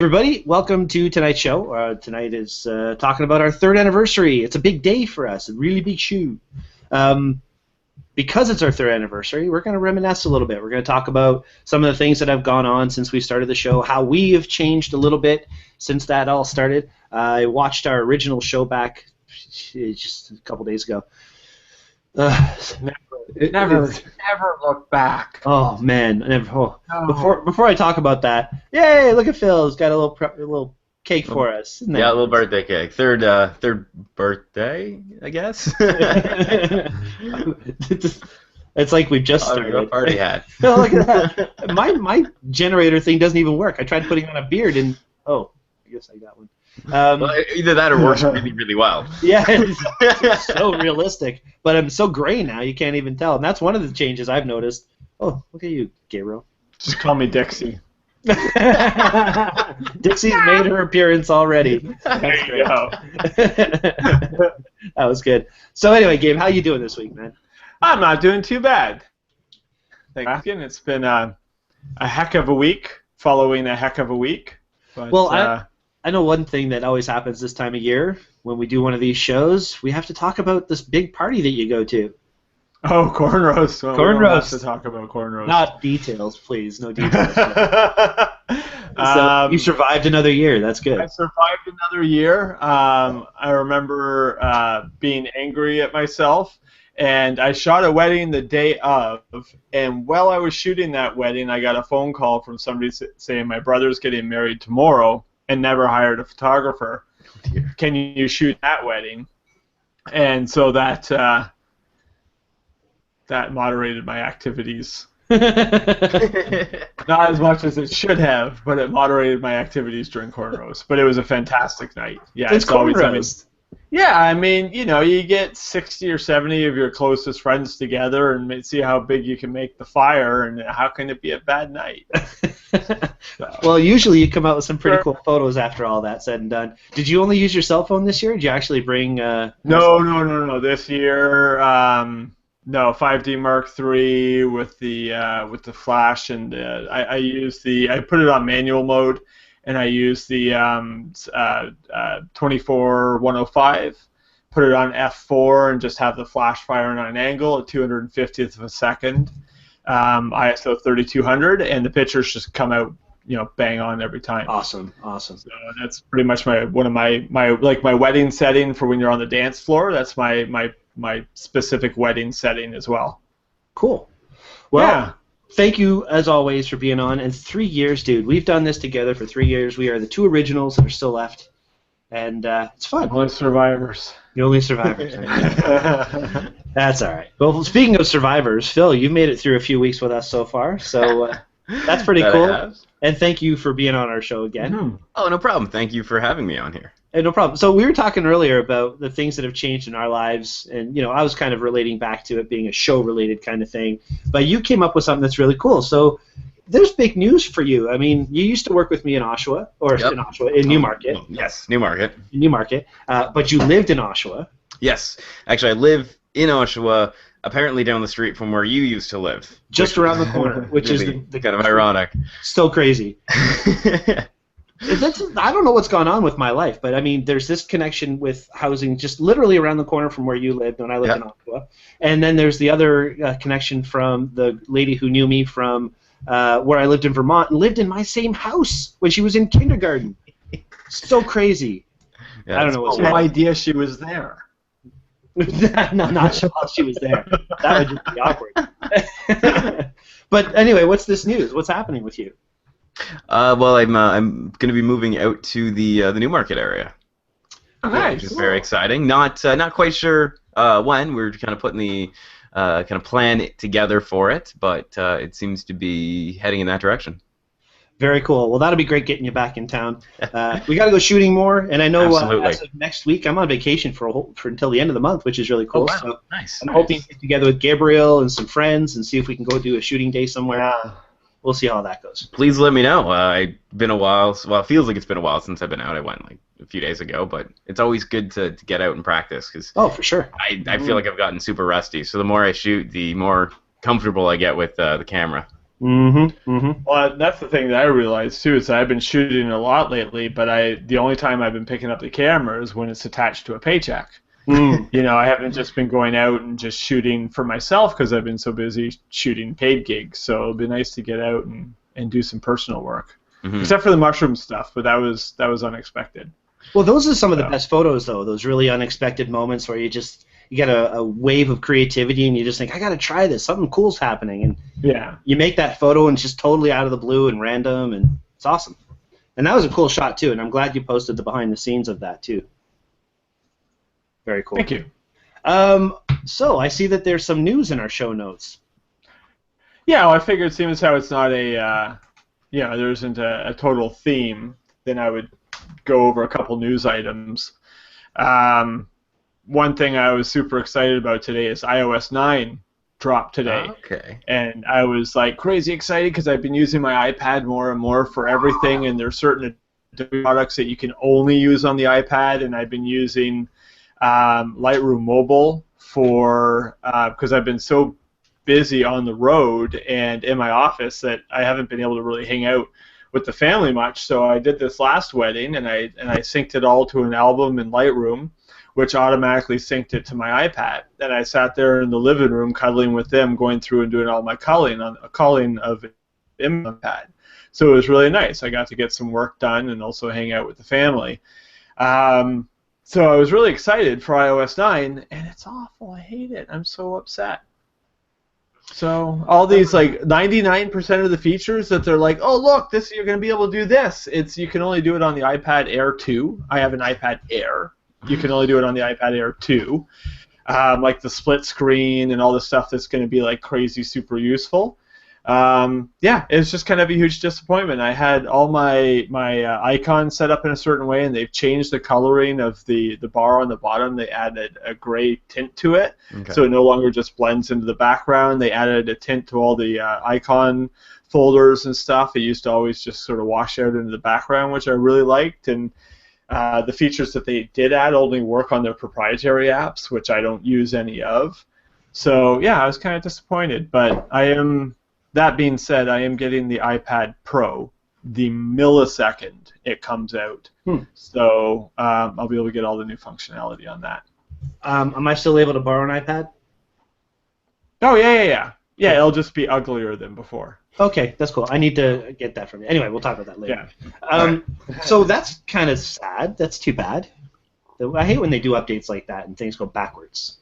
Everybody, welcome to tonight's show. Tonight is talking about our 3rd anniversary. It's a big day for us, a really big shoot. Because it's our 3rd anniversary, we're going to reminisce a little bit. We're going to talk about some of the things that have gone on since we started the show, how we have changed a little bit since that all started. I watched our original show back just a couple days ago. Never look back. Oh man, never. Oh. No. Before I talk about that, yay! Look at Phil. He's got a little cake for us. Isn't that Yeah, a little birthday cake. Third birthday, I guess. It's like we just started. A party hat. Oh, look at that. My generator thing doesn't even work. I tried putting on a beard and I guess I got one. Well, either that or works really, really well. Yeah, it's so realistic. But I'm so gray now, you can't even tell. And that's one of the changes I've noticed. Oh, look at you, Gabriel. Just call me Dixie. Dixie's made her appearance already. There you go. That was good. So anyway, Gabe, how you doing this week, man? I'm not doing too bad. Thanks, asking. It's been a heck of a week, following a heck of a week. But, well, I know one thing that always happens this time of year when we do one of these shows. We have to talk about this big party that you go to. Oh, corn roast. Well, corn we don't roast. have to talk about corn roast. Not details, please. No details. So you survived another year. That's good. I survived another year. I remember being angry at myself. And I shot a wedding the day of, and while I was shooting that wedding, I got a phone call from somebody saying my brother's getting married tomorrow and never hired a photographer. Oh, can you shoot that wedding? And so that moderated my activities. Not as much as it should have, but it moderated my activities during corn roast. But it was a fantastic night. Yeah, it's corn roast. Yeah, I mean, you get 60 or 70 of your closest friends together and see how big you can make the fire, and how can it be a bad night? Well, usually you come out with some pretty cool photos after all that's said and done. Did you only use your cell phone this year? Did you actually bring... No. This year, no, 5D Mark III with the flash, and I put it on manual mode. And I use the 24-105, put it on f4, and just have the flash firing on an angle at 250th of a second, ISO 3200, and the pictures just come out, bang on every time. Awesome. So that's pretty much one of my wedding setting for when you're on the dance floor. That's my specific wedding setting as well. Cool. Well. Yeah. Thank you, as always, for being on. And 3 years, dude. We've done this together for 3 years. We are the 2 originals that are still left. And it's fun. Only survivors. The only survivors. That's all right. Well, speaking of survivors, Phil, you've made it through a few weeks with us so far. So that's pretty cool. And thank you for being on our show again. Mm-hmm. Oh, no problem. Thank you for having me on here. Hey, no problem. So we were talking earlier about the things that have changed in our lives, and I was kind of relating back to it being a show-related kind of thing. But you came up with something that's really cool. So there's big news for you. I mean, you used to work with me in Oshawa, in Newmarket. Yes, Newmarket. But you lived in Oshawa. Yes, actually, I live in Oshawa, apparently down the street from where you used to live. Just around the corner, which really is the kind of ironic. Still crazy. I don't know what's gone on with my life, but I mean, there's this connection with housing just literally around the corner from where you lived when I lived in Ottawa, and then there's the other connection from the lady who knew me from where I lived in Vermont and lived in my same house when she was in kindergarten. So crazy. Yeah, I don't know what's no idea she was there. No, not sure while she was there. That would just be awkward. But anyway, what's this news? What's happening with you? Well, I'm going to be moving out to the Newmarket area. Nice. Which is very exciting. Not quite sure when. We're kind of putting the kind of plan together for it, but it seems to be heading in that direction. Very cool. Well, that'll be great getting you back in town. We got to go shooting more, and I know as of next week I'm on vacation for until the end of the month, which is really cool. Oh, wow. So Nice. I'm hoping to get together with Gabriel and some friends and see if we can go do a shooting day somewhere. Yeah. We'll see how that goes. Please let me know. It's been a while. Well, it feels like it's been a while since I've been out. I went like a few days ago, but it's always good to get out and practice because for sure. I feel like I've gotten super rusty. So the more I shoot, the more comfortable I get with the camera. Mm-hmm. Mm-hmm. Well, that's the thing that I realized too, is that I've been shooting a lot lately, but the only time I've been picking up the camera is when it's attached to a paycheck. Mm. You know, I haven't just been going out and just shooting for myself because I've been so busy shooting paid gigs. So it'll be nice to get out and do some personal work, except for the mushroom stuff. But that was unexpected. Well, those are some of the best photos, though. Those really unexpected moments where you get a wave of creativity and you just think, I got to try this. Something cool's happening, and you make that photo and it's just totally out of the blue and random, and it's awesome. And that was a cool shot too. And I'm glad you posted the behind the scenes of that too. Very cool. Thank you. So I see that there's some news in our show notes. Yeah, well, I figured, seeing as how it's not there isn't a total theme, then I would go over a couple news items. One thing I was super excited about today is iOS 9 dropped today. Okay. And I was like crazy excited because I've been using my iPad more and more for everything, and there's certain products that you can only use on the iPad, and I've been using Lightroom Mobile for because I've been so busy on the road and in my office that I haven't been able to really hang out with the family much. So I did this last wedding, and I synced it all to an album in Lightroom, which automatically synced it to my iPad. And I sat there in the living room cuddling with them, going through and doing all my culling of iPad. So it was really nice. I got to get some work done and also hang out with the family. So I was really excited for iOS 9, and it's awful. I hate it. I'm so upset. So all these, like 99% of the features that they're like, oh look, you're going to be able to do this. You can only do it on the iPad Air 2. I have an iPad Air. You can only do it on the iPad Air 2. Like the split screen and all the stuff that's going to be like crazy super useful. It's just kind of a huge disappointment. I had all my icons set up in a certain way, and they've changed the coloring of the bar on the bottom. They added a gray tint to it, so it no longer just blends into the background. They added a tint to all the icon folders and stuff. It used to always just sort of wash out into the background, which I really liked. And the features that they did add only work on their proprietary apps, which I don't use any of. So yeah, I was kind of disappointed, but that being said, I am getting the iPad Pro the millisecond it comes out. So I'll be able to get all the new functionality on that. Am I still able to borrow an iPad? Oh, yeah. Yeah, it'll just be uglier than before. Okay, that's cool. I need to get that from you. Anyway, we'll talk about that later. Yeah. So that's kind of sad. That's too bad. I hate when they do updates like that and things go backwards.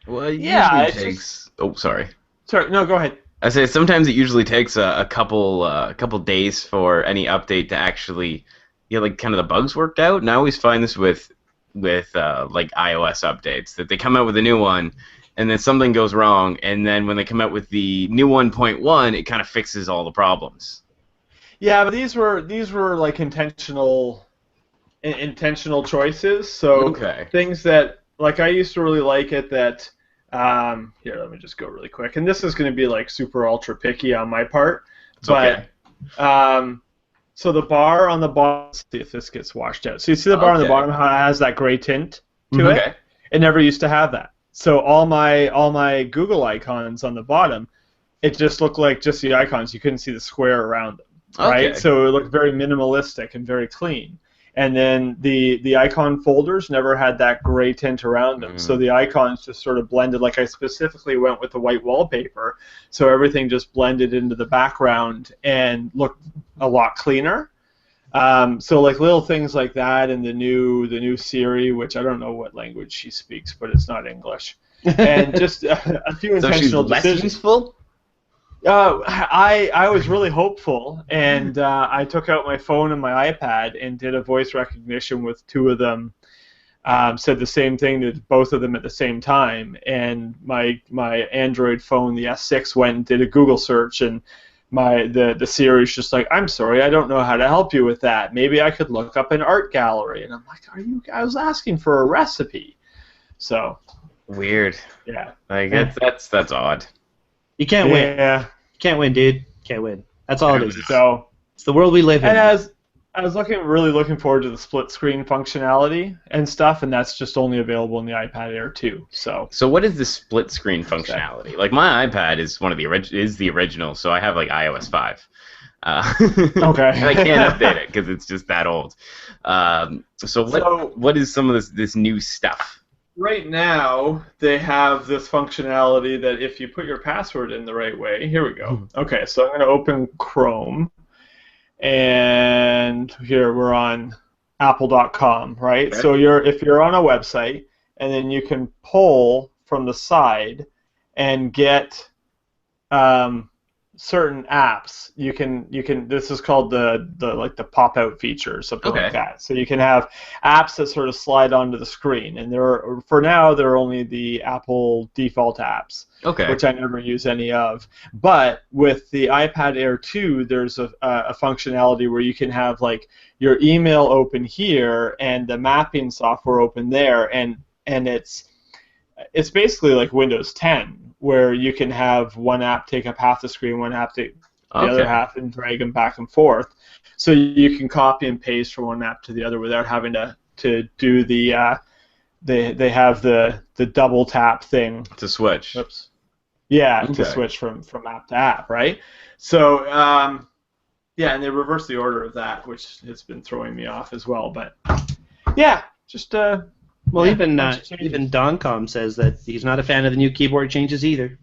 Well, it usually takes... Oh, sorry. Sorry, no, go ahead. I say sometimes it usually takes a couple days for any update to actually get like kind of the bugs worked out. And I always find this with like iOS updates, that they come out with a new one and then something goes wrong, and then when they come out with the new 1.1, it kind of fixes all the problems. Yeah, but these were like intentional choices. So things that, like, I used to really like it that. Here, let me just go really quick. And this is going to be like super ultra picky on my part. But so the bar on the bottom, let's see if this gets washed out. So you see the bar on the bottom, how it has that gray tint to it? It never used to have that. So all my Google icons on the bottom, it just looked like just the icons. You couldn't see the square around them, right? So it looked very minimalistic and very clean. And then the icon folders never had that gray tint around them. So the icons just sort of blended. Like, I specifically went with the white wallpaper, so everything just blended into the background and looked a lot cleaner. So like little things like that, and the new Siri, which I don't know what language she speaks, but it's not English. And just a few intentional decisions. So she's less useful? I was really hopeful, and I took out my phone and my iPad and did a voice recognition with two of them. Said the same thing to both of them at the same time, and my Android phone, the S6, went and did a Google search, and the Siri's just like, I'm sorry, I don't know how to help you with that. Maybe I could look up an art gallery. And I'm like, I was asking for a recipe. So weird. Yeah. Like that's odd. You can't win. Yeah. You can't win, dude. Can't win. That's all it is. So it's the world we live in. And I was really looking forward to the split screen functionality and stuff, and that's just only available in the iPad Air 2. So what is the split screen functionality? Like my iPad is the original, so I have like iOS 5. Okay. And I can't update it because it's just that old. So what is some of this new stuff? Right now, they have this functionality that if you put your password in the right way, here we go. Okay, so I'm going to open Chrome, and here we're on apple.com, right? Okay. So if you're on a website, and then you can pull from the side and get certain apps. You can this is called the pop out feature or something like that. So you can have apps that sort of slide onto the screen, and for now there are only the Apple default apps, which I never use any of. But with the iPad Air 2, there's a functionality where you can have like your email open here and the mapping software open there, and it's basically like Windows 10, where you can have one app take up half the screen, one app take the other half, and drag them back and forth. So you can copy and paste from one app to the other without having to do the they have the double tap thing to switch. Oops. Yeah, to switch from app to app, right? So yeah, and they reverse the order of that, which has been throwing me off as well. But yeah, just well, even Doncom says that he's not a fan of the new keyboard changes either.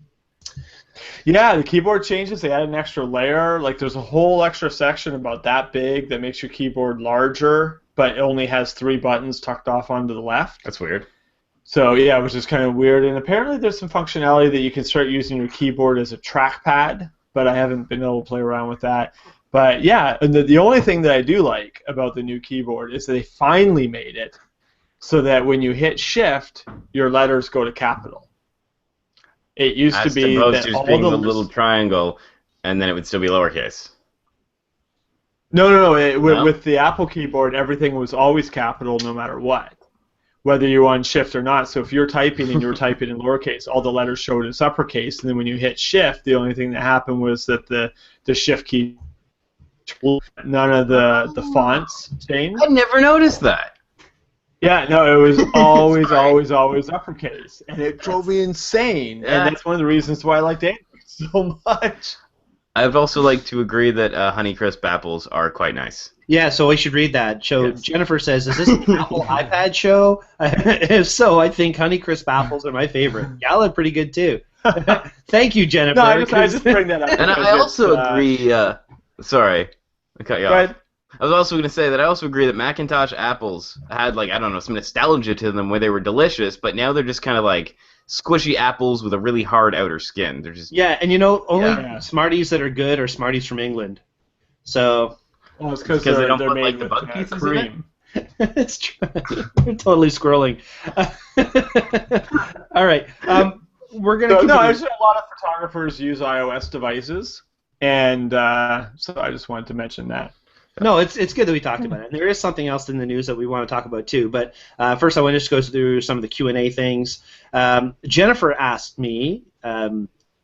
Yeah, the keyboard changes, they add an extra layer. Like, there's a whole extra section about that big that makes your keyboard larger, but it only has 3 buttons tucked off onto the left. That's weird. So, yeah, which is kind of weird. And apparently there's some functionality that you can start using your keyboard as a trackpad, but I haven't been able to play around with that. But, yeah, and the only thing that I do like about the new keyboard is that they finally made it so that when you hit Shift, your letters go to capital. It used to be that just being the little triangle, and then it would still be lowercase. No. With the Apple keyboard, everything was always capital no matter what, whether you were on Shift or not. So if you're typing and you were typing in lowercase, all the letters showed as uppercase, and then when you hit Shift, the only thing that happened was that the Shift key, none of the fonts changed. I never noticed that. Yeah, no, it was always uppercase, and it drove me insane. Yeah. And that's one of the reasons why I liked Android so much. I've also like to agree that Honeycrisp apples are quite nice. Yeah, so we should read that. So yes. Jennifer says, "Is this an Apple iPad show?" If so, I think Honeycrisp apples are my favorite. Y'all are pretty good too. Thank you, Jennifer. No, I just bring that up. And I also agree. Sorry, I cut you off. Go ahead. I was also going to say that I also agree that Macintosh apples had, like, I don't know, some nostalgia to them where they were delicious, but now they're just kind of like squishy apples with a really hard outer skin. They're just and you know, only Smarties that are good are Smarties from England. So it's because they don't put like the bug pieces cream. In it? It's true. They're totally scrolling. All right, we're gonna. Actually, a lot of photographers use iOS devices, and so I just wanted to mention that. No, it's good that we talked about it. And there is something else in the news that we want to talk about too. But first, I want to just go through some of the Q&A things. Jennifer asked me,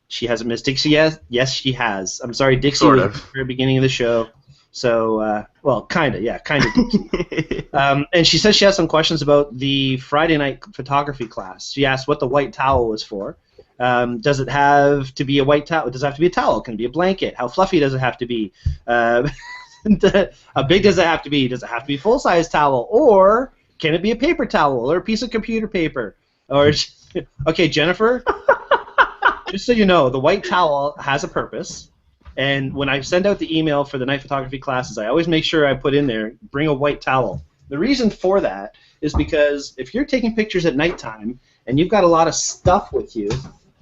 she hasn't missed Dixie yet. Yes, she has. I'm sorry, Dixie was at the very beginning of the show. So, well, kind of Dixie. And she says she has some questions about the Friday night photography class. She asked what the white towel was for. Does it have to be a white towel? Does it have to be a towel? Can it be a blanket? How fluffy does it have to be? How big does it have to be? Does it have to be a full-size towel? Or can it be a paper towel or a piece of computer paper? Or okay, Jennifer, just so you know, the white towel has a purpose. And when I send out the email for the night photography classes, I always make sure I put in there, bring a white towel. The reason for that is because if you're taking pictures at nighttime and you've got a lot of stuff with you,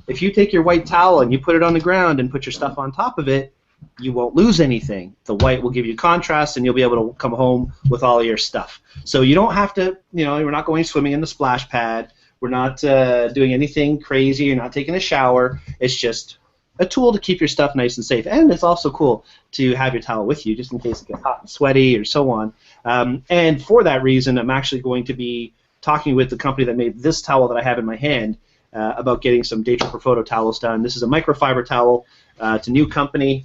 if you take your white towel and you put it on the ground and put your stuff on top of it, you won't lose anything. The white will give you contrast, and you'll be able to come home with all of your stuff. So you don't have to, we're not going swimming in the splash pad. We're not doing anything crazy. You're not taking a shower. It's just a tool to keep your stuff nice and safe. And it's also cool to have your towel with you just in case it gets hot and sweaty or so on. And for that reason, I'm actually going to be talking with the company that made this towel that I have in my hand about getting some Daytripper Photo towels done. This is a microfiber towel. It's a new company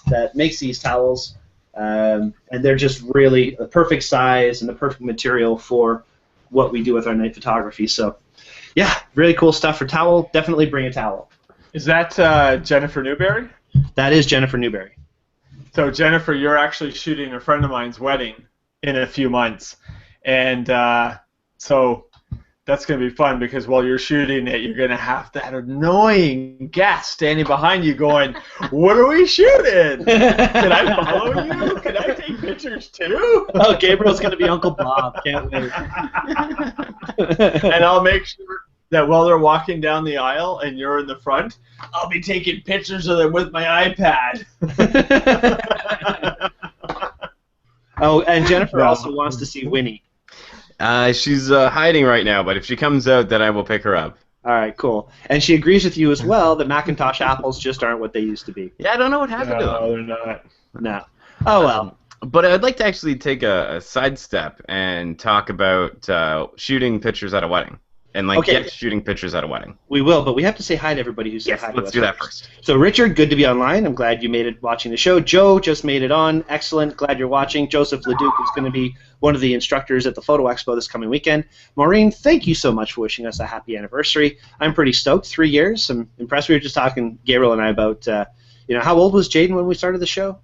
that makes these towels. and they're just really the perfect size and the perfect material for what we do with our night photography. So, yeah, really cool stuff for towel. Definitely bring a towel. Is that Jennifer Newberry? That is Jennifer Newberry. So, Jennifer, you're actually shooting a friend of mine's wedding in a few months. And so that's going to be fun because while you're shooting it, you're going to have that annoying guest standing behind you going, what are we shooting? Can I follow you? Can I take pictures too? Oh, Gabriel's going to be Uncle Bob. Can't wait. And I'll make sure that while they're walking down the aisle and you're in the front, I'll be taking pictures of them with my iPad. Oh, and Jennifer also wants to see Winnie. She's hiding right now, but if she comes out, then I will pick her up. All right, cool. And she agrees with you as well that Macintosh apples just aren't what they used to be. Yeah, I don't know what happened to them. No, they're not. No. Oh, well. But I'd like to actually take a sidestep and talk about shooting pictures at a wedding. And, like, get shooting pictures at a wedding. We will, but we have to say hi to everybody who said hi to us. Let's do that first. So, Richard, good to be online. I'm glad you made it watching the show. Joe just made it on. Excellent. Glad you're watching. Joseph Leduc is going to be one of the instructors at the Photo Expo this coming weekend. Maureen, thank you so much for wishing us a happy anniversary. I'm pretty stoked. 3 years. I'm impressed. We were just talking, Gabriel and I, about, how old was Jaden when we started the show?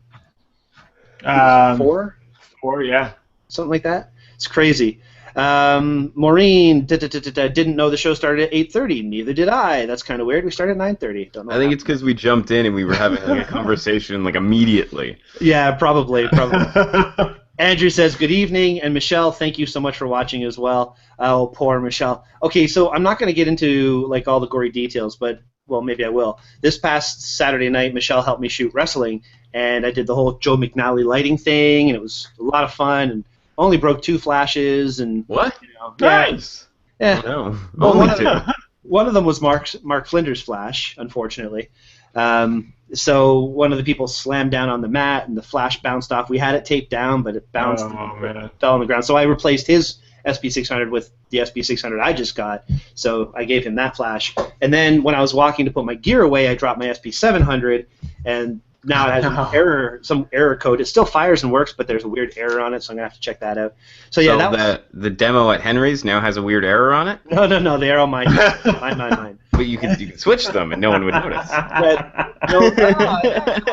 4? 4, yeah. Something like that. It's crazy. Maureen didn't know the show started at 8:30. Neither did I. That's kind of weird. We started at 9:30. Don't know. I think it's because we jumped in and we were having like, a conversation like immediately. Yeah, probably. Andrew says good evening, and Michelle, thank you so much for watching as well. Oh, poor Michelle. Okay, so I'm not going to get into like all the gory details, but well, maybe I will. This past Saturday night, Michelle helped me shoot wrestling, and I did the whole Joe McNally lighting thing, and it was a lot of fun. And only broke 2 flashes, and what? Nice. Yeah. No. Well, one of them was Mark Flinder's flash, unfortunately. So one of the people slammed down on the mat, and the flash bounced off. We had it taped down, but it bounced and fell on the ground. So I replaced his SP600 with the SP600 I just got. So I gave him that flash. And then when I was walking to put my gear away, I dropped my SP700, and now it has some error code. It still fires and works, but there's a weird error on it, so I'm going to have to check that out. So yeah, the demo at Henry's now has a weird error on it? No, they're all mine. Mine. But you can switch them and no one would notice. No,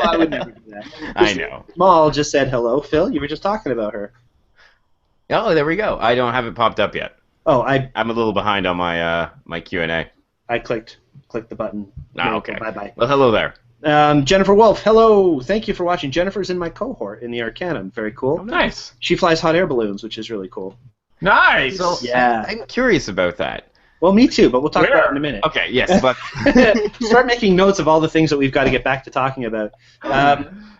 I would never do that. I know. Maul just said hello, Phil. You were just talking about her. Oh, there we go. I don't have it popped up yet. Oh, I'm a little behind on my my Q&A. I clicked the button. Oh, okay. Bye-bye. Well, hello there. Jennifer Wolf, hello. Thank you for watching. Jennifer's in my cohort in the Arcanum. Very cool. Oh, nice. She flies hot air balloons, which is really cool. Nice. So, yeah. I'm curious about that. Well, me too, but we'll talk about it in a minute. Okay, yes. But start making notes of all the things that we've got to get back to talking about.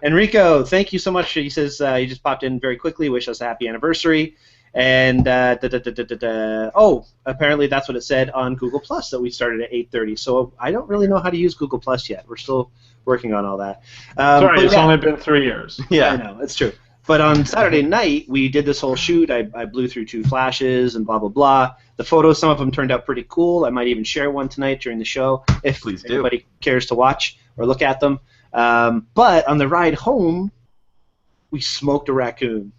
Enrico, thank you so much. He says he just popped in very quickly. Wish us a happy anniversary. And apparently that's what it said on Google Plus that we started at 8:30. So I don't really know how to use Google Plus yet. We're still working on all that. Sorry, it's only been 3 years. Yeah, I know, it's true. But on Saturday night, we did this whole shoot. I blew through 2 flashes and blah, blah, blah. The photos, some of them turned out pretty cool. I might even share one tonight during the show if anybody cares to watch or look at them. But on the ride home, we smoked a raccoon.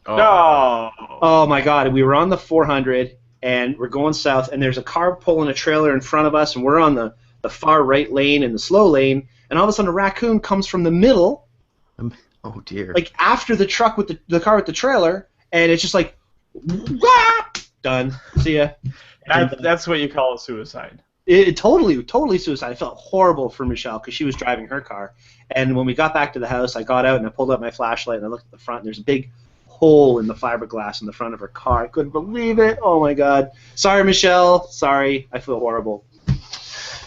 Oh. No. Oh, my God. We were on the 400, and we're going south, and there's a car pulling a trailer in front of us, and we're on the far right lane and the slow lane, and all of a sudden a raccoon comes from the middle. Oh, dear. Like after the truck with the car with the trailer, and it's just like, wah! Done. See ya. That's what you call a suicide. It totally suicide. I felt horrible for Michelle because she was driving her car. And when we got back to the house, I got out and I pulled out my flashlight and I looked at the front, and there's a big hole in the fiberglass in the front of her car. I couldn't believe it. Oh, my God. Sorry, Michelle. Sorry. I feel horrible.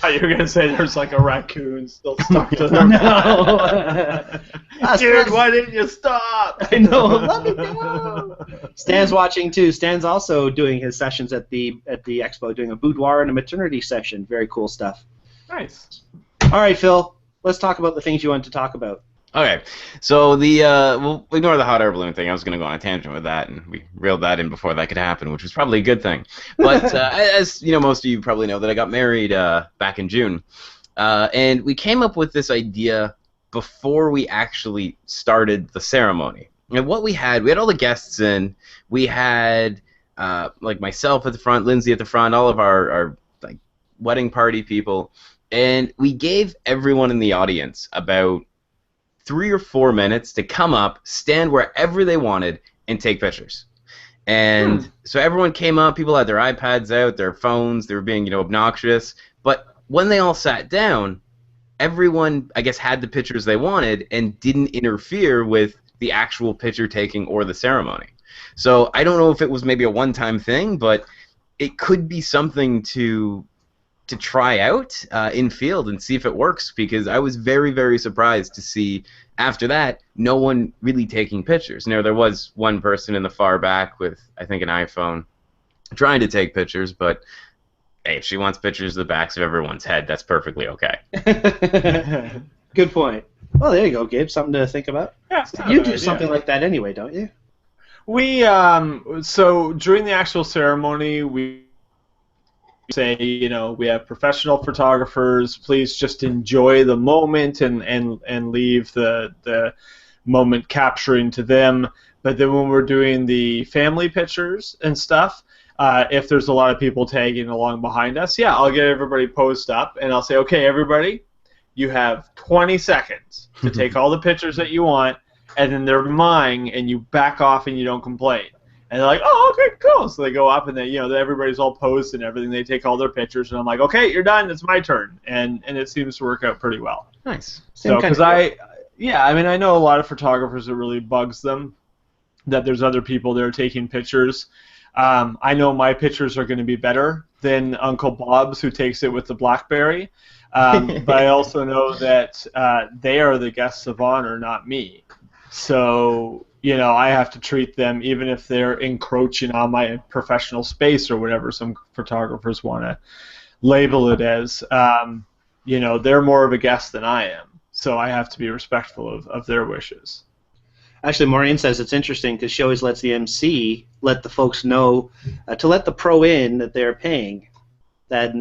You were going to say there's like a raccoon still stuck to the No. Dude, why didn't you stop? I know. Let me go. Stan's watching too. Stan's also doing his sessions at the expo, doing a boudoir and a maternity session. Very cool stuff. Nice. All right, Phil. Let's talk about the things you wanted to talk about. Okay, so we'll ignore the hot air balloon thing. I was going to go on a tangent with that, and we reeled that in before that could happen, which was probably a good thing. But as you know, most of you probably know that I got married back in June, and we came up with this idea before we actually started the ceremony. And what we had all the guests in. We had like myself at the front, Lindsay at the front, all of our like wedding party people, and we gave everyone in the audience about 3 or 4 minutes to come up, stand wherever they wanted, and take pictures. And so everyone came up, people had their iPads out, their phones, they were being, obnoxious. But when they all sat down, everyone, I guess, had the pictures they wanted and didn't interfere with the actual picture taking or the ceremony. So I don't know if it was maybe a one-time thing, but it could be something to try out in field and see if it works, because I was very, very surprised to see after that no one really taking pictures. There was one person in the far back with, I think, an iPhone trying to take pictures, but hey, if she wants pictures of the backs of everyone's head, that's perfectly okay. Good point. Well, there you go, Gabe. Something to think about. Yeah, you do something like that anyway, don't you? We so during the actual ceremony, we say, we have professional photographers. Please just enjoy the moment and leave the moment capturing to them. But then when we're doing the family pictures and stuff, if there's a lot of people tagging along behind us, yeah, I'll get everybody posed up and I'll say, okay, everybody, you have 20 seconds to take all the pictures that you want, and then they're mine, and you back off and you don't complain. And they're like, oh, okay, cool. So they go up, and they, everybody's all posed and everything. They take all their pictures, and I'm like, okay, you're done. It's my turn, and it seems to work out pretty well. Nice. So because I know a lot of photographers, it really bugs them that there's other people there taking pictures. I know my pictures are going to be better than Uncle Bob's, who takes it with the BlackBerry. But I also know that they are the guests of honor, not me. So, I have to treat them, even if they're encroaching on my professional space or whatever some photographers want to label it as. They're more of a guest than I am. So I have to be respectful of their wishes. Actually, Maureen says it's interesting because she always lets the MC let the folks know to let the pro in that they're paying. That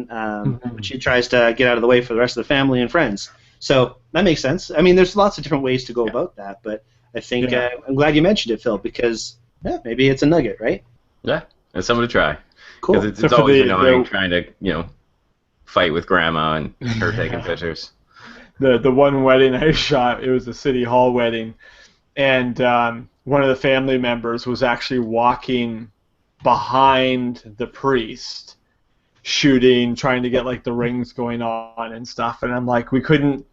she tries to get out of the way for the rest of the family and friends. So that makes sense. I mean, there's lots of different ways to go about that, but I think I'm glad you mentioned it, Phil, because maybe it's a nugget, right? Yeah, it's something to try. Cool. Because it's always annoying trying to, fight with Grandma and her taking pictures. The one wedding I shot, it was a city hall wedding, and one of the family members was actually walking behind the priest, shooting, trying to get like the rings going on and stuff, and I'm like, we couldn't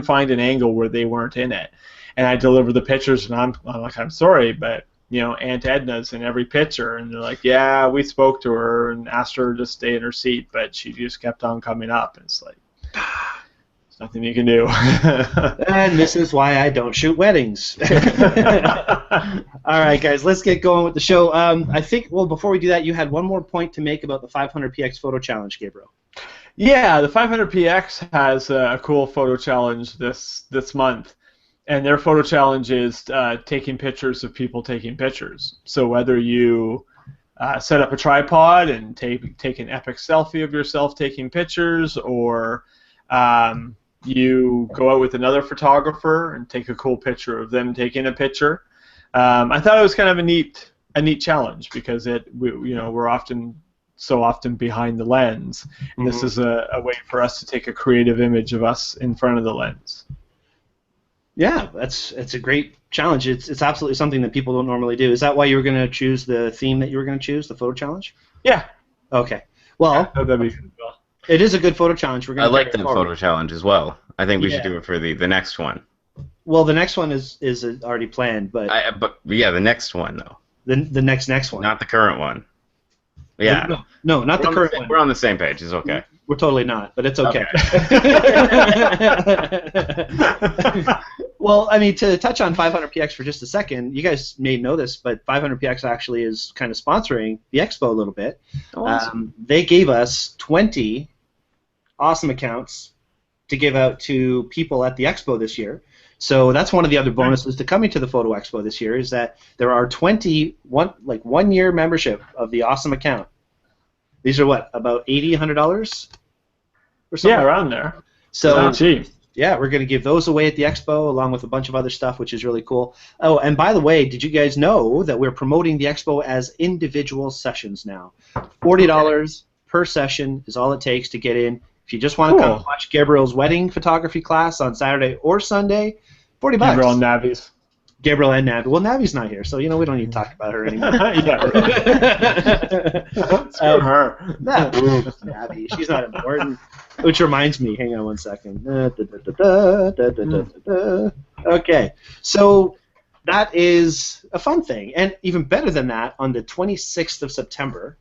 find an angle where they weren't in it, and I delivered the pictures, and I'm like, I'm sorry, but Aunt Edna's in every picture, and they're like, yeah, we spoke to her and asked her to stay in her seat, but she just kept on coming up, and it's like, there's nothing you can do. And this is why I don't shoot weddings. All right, guys, let's get going with the show. I think, before we do that, you had one more point to make about the 500px photo challenge, Gabriel. Yeah, the 500px has a cool photo challenge this month, and their photo challenge is taking pictures of people taking pictures. So whether you set up a tripod and take an epic selfie of yourself taking pictures, or you go out with another photographer and take a cool picture of them taking a picture. I thought it was kind of a neat challenge because we're so often behind the lens, and this is a way for us to take a creative image of us in front of the lens. Yeah, it's a great challenge. It's absolutely something that people don't normally do. Is that why you were going to choose the theme that you were going to choose, the photo challenge? Yeah. Okay. Well, that'd be good. It is a good photo challenge. We're going I like that photo challenge as well. I think we should do it for the next one. Well, the next one is already planned, but the next one though. The next one. Not the current one. Yeah. No, not the current one. We're on the same page. It's okay. We're totally not, but it's okay. Well, I mean, to touch on 500px for just a second, you guys may know this, but 500px actually is kind of sponsoring the expo a little bit. Oh, awesome. They gave us 20 awesome accounts to give out to people at the expo this year. So that's one of the other bonuses to coming to the Photo Expo this year, is that there are 1-year membership of the awesome account. These are what, about $80, $100 or something? Yeah, around there. So not cheap. Yeah, we're going to give those away at the expo along with a bunch of other stuff, which is really cool. Oh, and by the way, did you guys know that we're promoting the expo as individual sessions now? $40 per session is all it takes to get in. If you just want to come watch Gabriel's wedding photography class on Saturday or Sunday, $40. Gabriel and Navi's. Gabriel and Navi. Well, Navi's not here, so we don't need to talk about her anymore. Screw her. Navi, she's not important. Which reminds me, hang on one second. Okay, so that is a fun thing, and even better than that, on the 26th of September,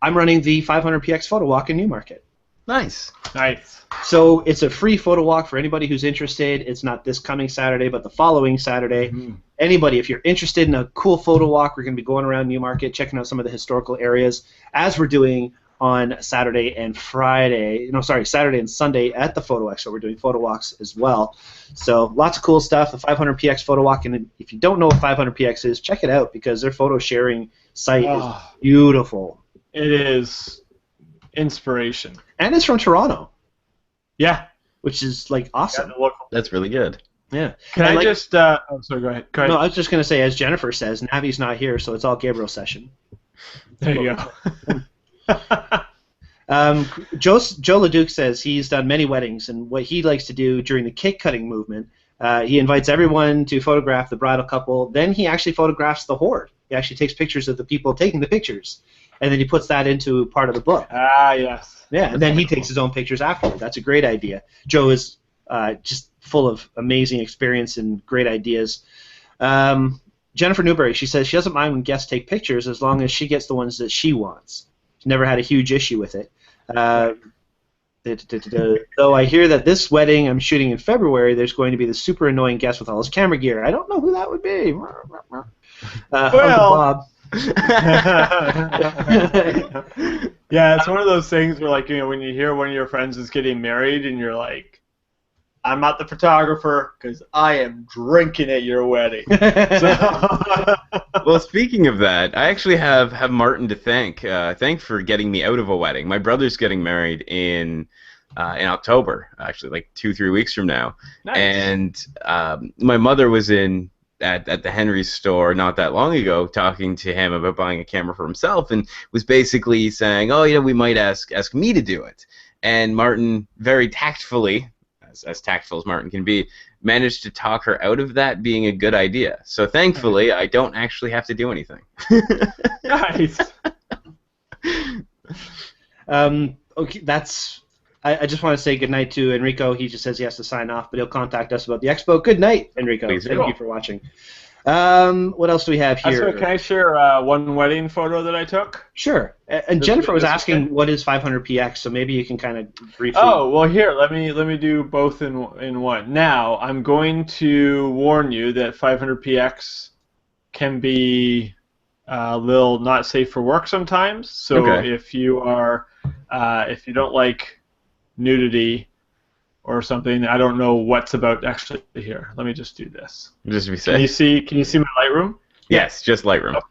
I'm running the 500px photo walk in Newmarket. Nice. Nice. So it's a free photo walk for anybody who's interested. It's not this coming Saturday, but the following Saturday. Mm-hmm. Anybody, if you're interested in a cool photo walk, we're going to be going around Newmarket, checking out some of the historical areas, as we're doing on Saturday and Saturday and Sunday at the Photo Expo. We're doing photo walks as well. So lots of cool stuff. The 500px photo walk, and if you don't know what 500px is, check it out because their photo sharing site is beautiful. It is inspiration. And it's from Toronto. Yeah. Which is like awesome. That's really good. Yeah. Can I just oh, sorry, go ahead. No, I was just going to say, as Jennifer says, Navi's not here, so it's all Gabriel's session. There you go. Joe LeDuc says he's done many weddings, and what he likes to do during the cake cutting movement, he invites everyone to photograph the bridal couple, then he actually photographs the horde. He actually takes pictures of the people taking the pictures, and then he puts that into part of the book. Ah, yes. Yeah, and then he takes his own pictures afterward. That's a great idea. Joe is just full of amazing experience and great ideas. Jennifer Newberry, she says she doesn't mind when guests take pictures as long as she gets the ones that she wants. She's never had a huge issue with it. Though I hear that this wedding I'm shooting in February, there's going to be the super annoying guest with all his camera gear. I don't know who that would be. Bob. Yeah, it's one of those things where, like, when you hear one of your friends is getting married and you're like, I'm not the photographer because I am drinking at your wedding. Well, speaking of that, I actually have Martin to thank. Thank for getting me out of a wedding. My brother's getting married in October, actually, like 2-3 weeks from now. Nice. And my mother was at the Henry's store not that long ago talking to him about buying a camera for himself and was basically saying, oh, we might ask me to do it. And Martin, very tactfully, as tactful as Martin can be, managed to talk her out of that being a good idea. So thankfully, I don't actually have to do anything. Nice. Okay, that's... I just want to say goodnight to Enrico. He just says he has to sign off, but he'll contact us about the expo. Good night, Enrico. Please Thank you for watching. What else do we have here? Can I share one wedding photo that I took? Sure. And Jennifer was asking what is 500px, so maybe you can kind of briefly... Oh, well, here, let me do both in one. Now, I'm going to warn you that 500px can be a little not safe for work sometimes. So if you don't like nudity or something, I don't know what's about actually here. Let me just do this. Just to be safe. Can you see my Lightroom? Yes, just Lightroom. Okay.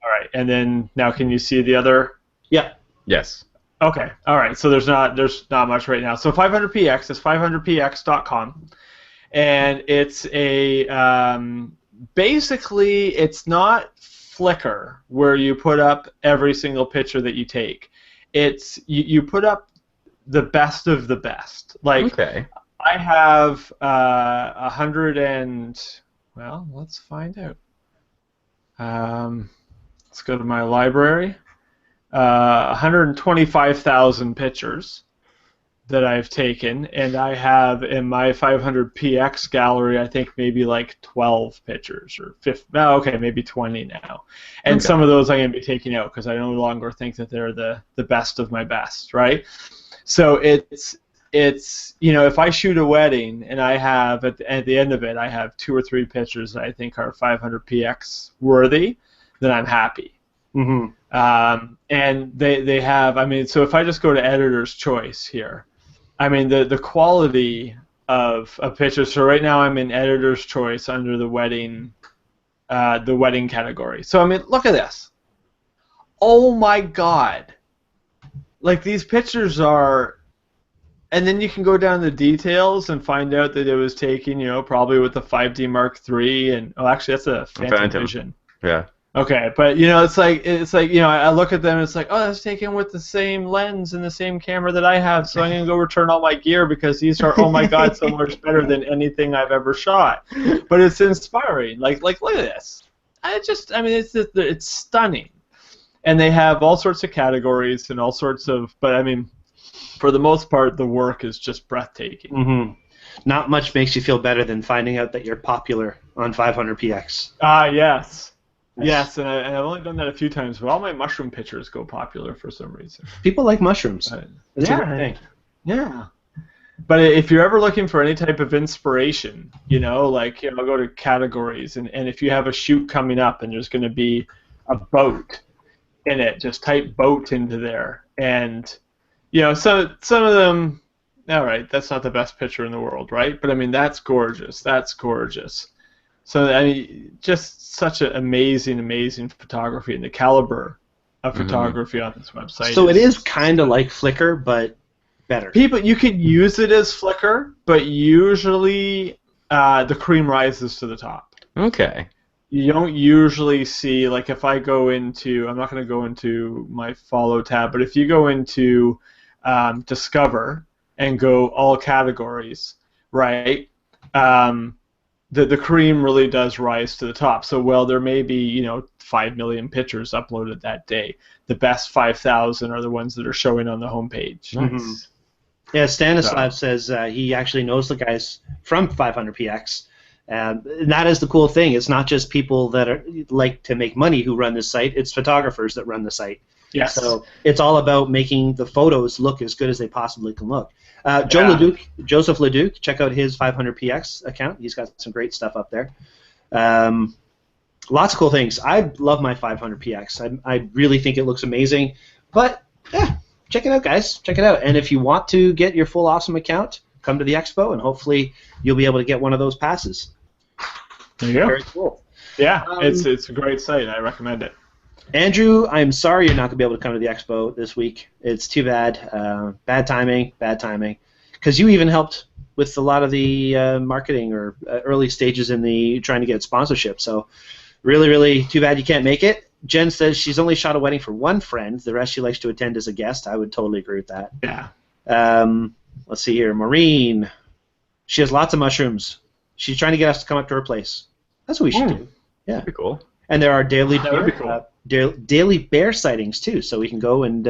All right, and then now can you see the other? Yeah. Yes. Okay. All right. So there's not much right now. So 500px is 500px.com, and it's a basically it's not Flickr where you put up every single picture that you take. It's you put up the best of the best. Like I have 100 and well, let's find out. Let's go to my library. 125,000 pictures that I've taken, and I have in my 500px gallery, I think maybe like 12 pictures or 50. Oh, okay, maybe 20 now. And some of those I'm going to be taking out because I no longer think that they're the best of my best, right? So it's if I shoot a wedding and I have at the end of it I have 2 or 3 pictures that I think are 500px worthy, then I'm happy. Mm-hmm. And they have, I mean, so if I just go to editor's choice here, I mean the quality of a picture. So right now I'm in editor's choice under the wedding category. So I mean, look at this. Oh my God. Like these pictures are, And then you can go down to the details and find out that it was taken, probably with the 5D Mark III, and actually that's a Phantom Vision. Yeah. Okay, but it's like I look at them and it's like, oh, that's taken with the same lens and the same camera that I have, so I'm gonna go return all my gear because these are, oh my god, so much better than anything I've ever shot. But it's inspiring. Like look at this. It's stunning, and they have all sorts of categories and all sorts of, but I mean, for the most part, the work is just breathtaking. Mm-hmm. Not much makes you feel better than finding out that you're popular on 500px. Yes. Yes, and I've only done that a few times, but all my mushroom pictures go popular for some reason. People like mushrooms. That's a good thing. Yeah. But if you're ever looking for any type of inspiration, I'll go to categories, and if you have a shoot coming up and there's going to be a boat in it, just type boat into there. And, so some of them, all right, that's not the best picture in the world, right? But, I mean, that's gorgeous. That's gorgeous. So, I mean, just such an amazing, amazing photography, and the caliber of photography on this website. So it is kind of like Flickr, but better. You can use it as Flickr, but usually the cream rises to the top. Okay. You don't usually see, like if I go into, I'm not going to go into my follow tab, but if you go into Discover and go all categories, right, the cream really does rise to the top. So while there may be 5 million pictures uploaded that day, the best 5,000 are the ones that are showing on the homepage. Nice. Mm-hmm. Yeah, Stanislav says he actually knows the guys from 500px. And that is the cool thing. It's not just people that like to make money who run this site. It's photographers that run the site. Yes. So it's all about making the photos look as good as they possibly can look. Joseph Leduc, check out his 500px account. He's got some great stuff up there. Lots of cool things. I love my 500px. I really think it looks amazing. But yeah, check it out, guys. Check it out. And if you want to get your full awesome account, come to the expo, and hopefully you'll be able to get one of those passes. There you go. Very cool. Yeah, it's a great site. I recommend it. Andrew, I'm sorry you're not going to be able to come to the expo this week. It's too bad. Bad timing. Because you even helped with a lot of the marketing or early stages in the trying to get sponsorship. So really, really too bad you can't make it. Jen says she's only shot a wedding for one friend. The rest she likes to attend as a guest. I would totally agree with that. Yeah. Let's see here. Maureen, she has lots of mushrooms. She's trying to get us to come up to her place. That's what we should do. Yeah. That'd be cool. And there are daily cool. bear sightings too, so we can go and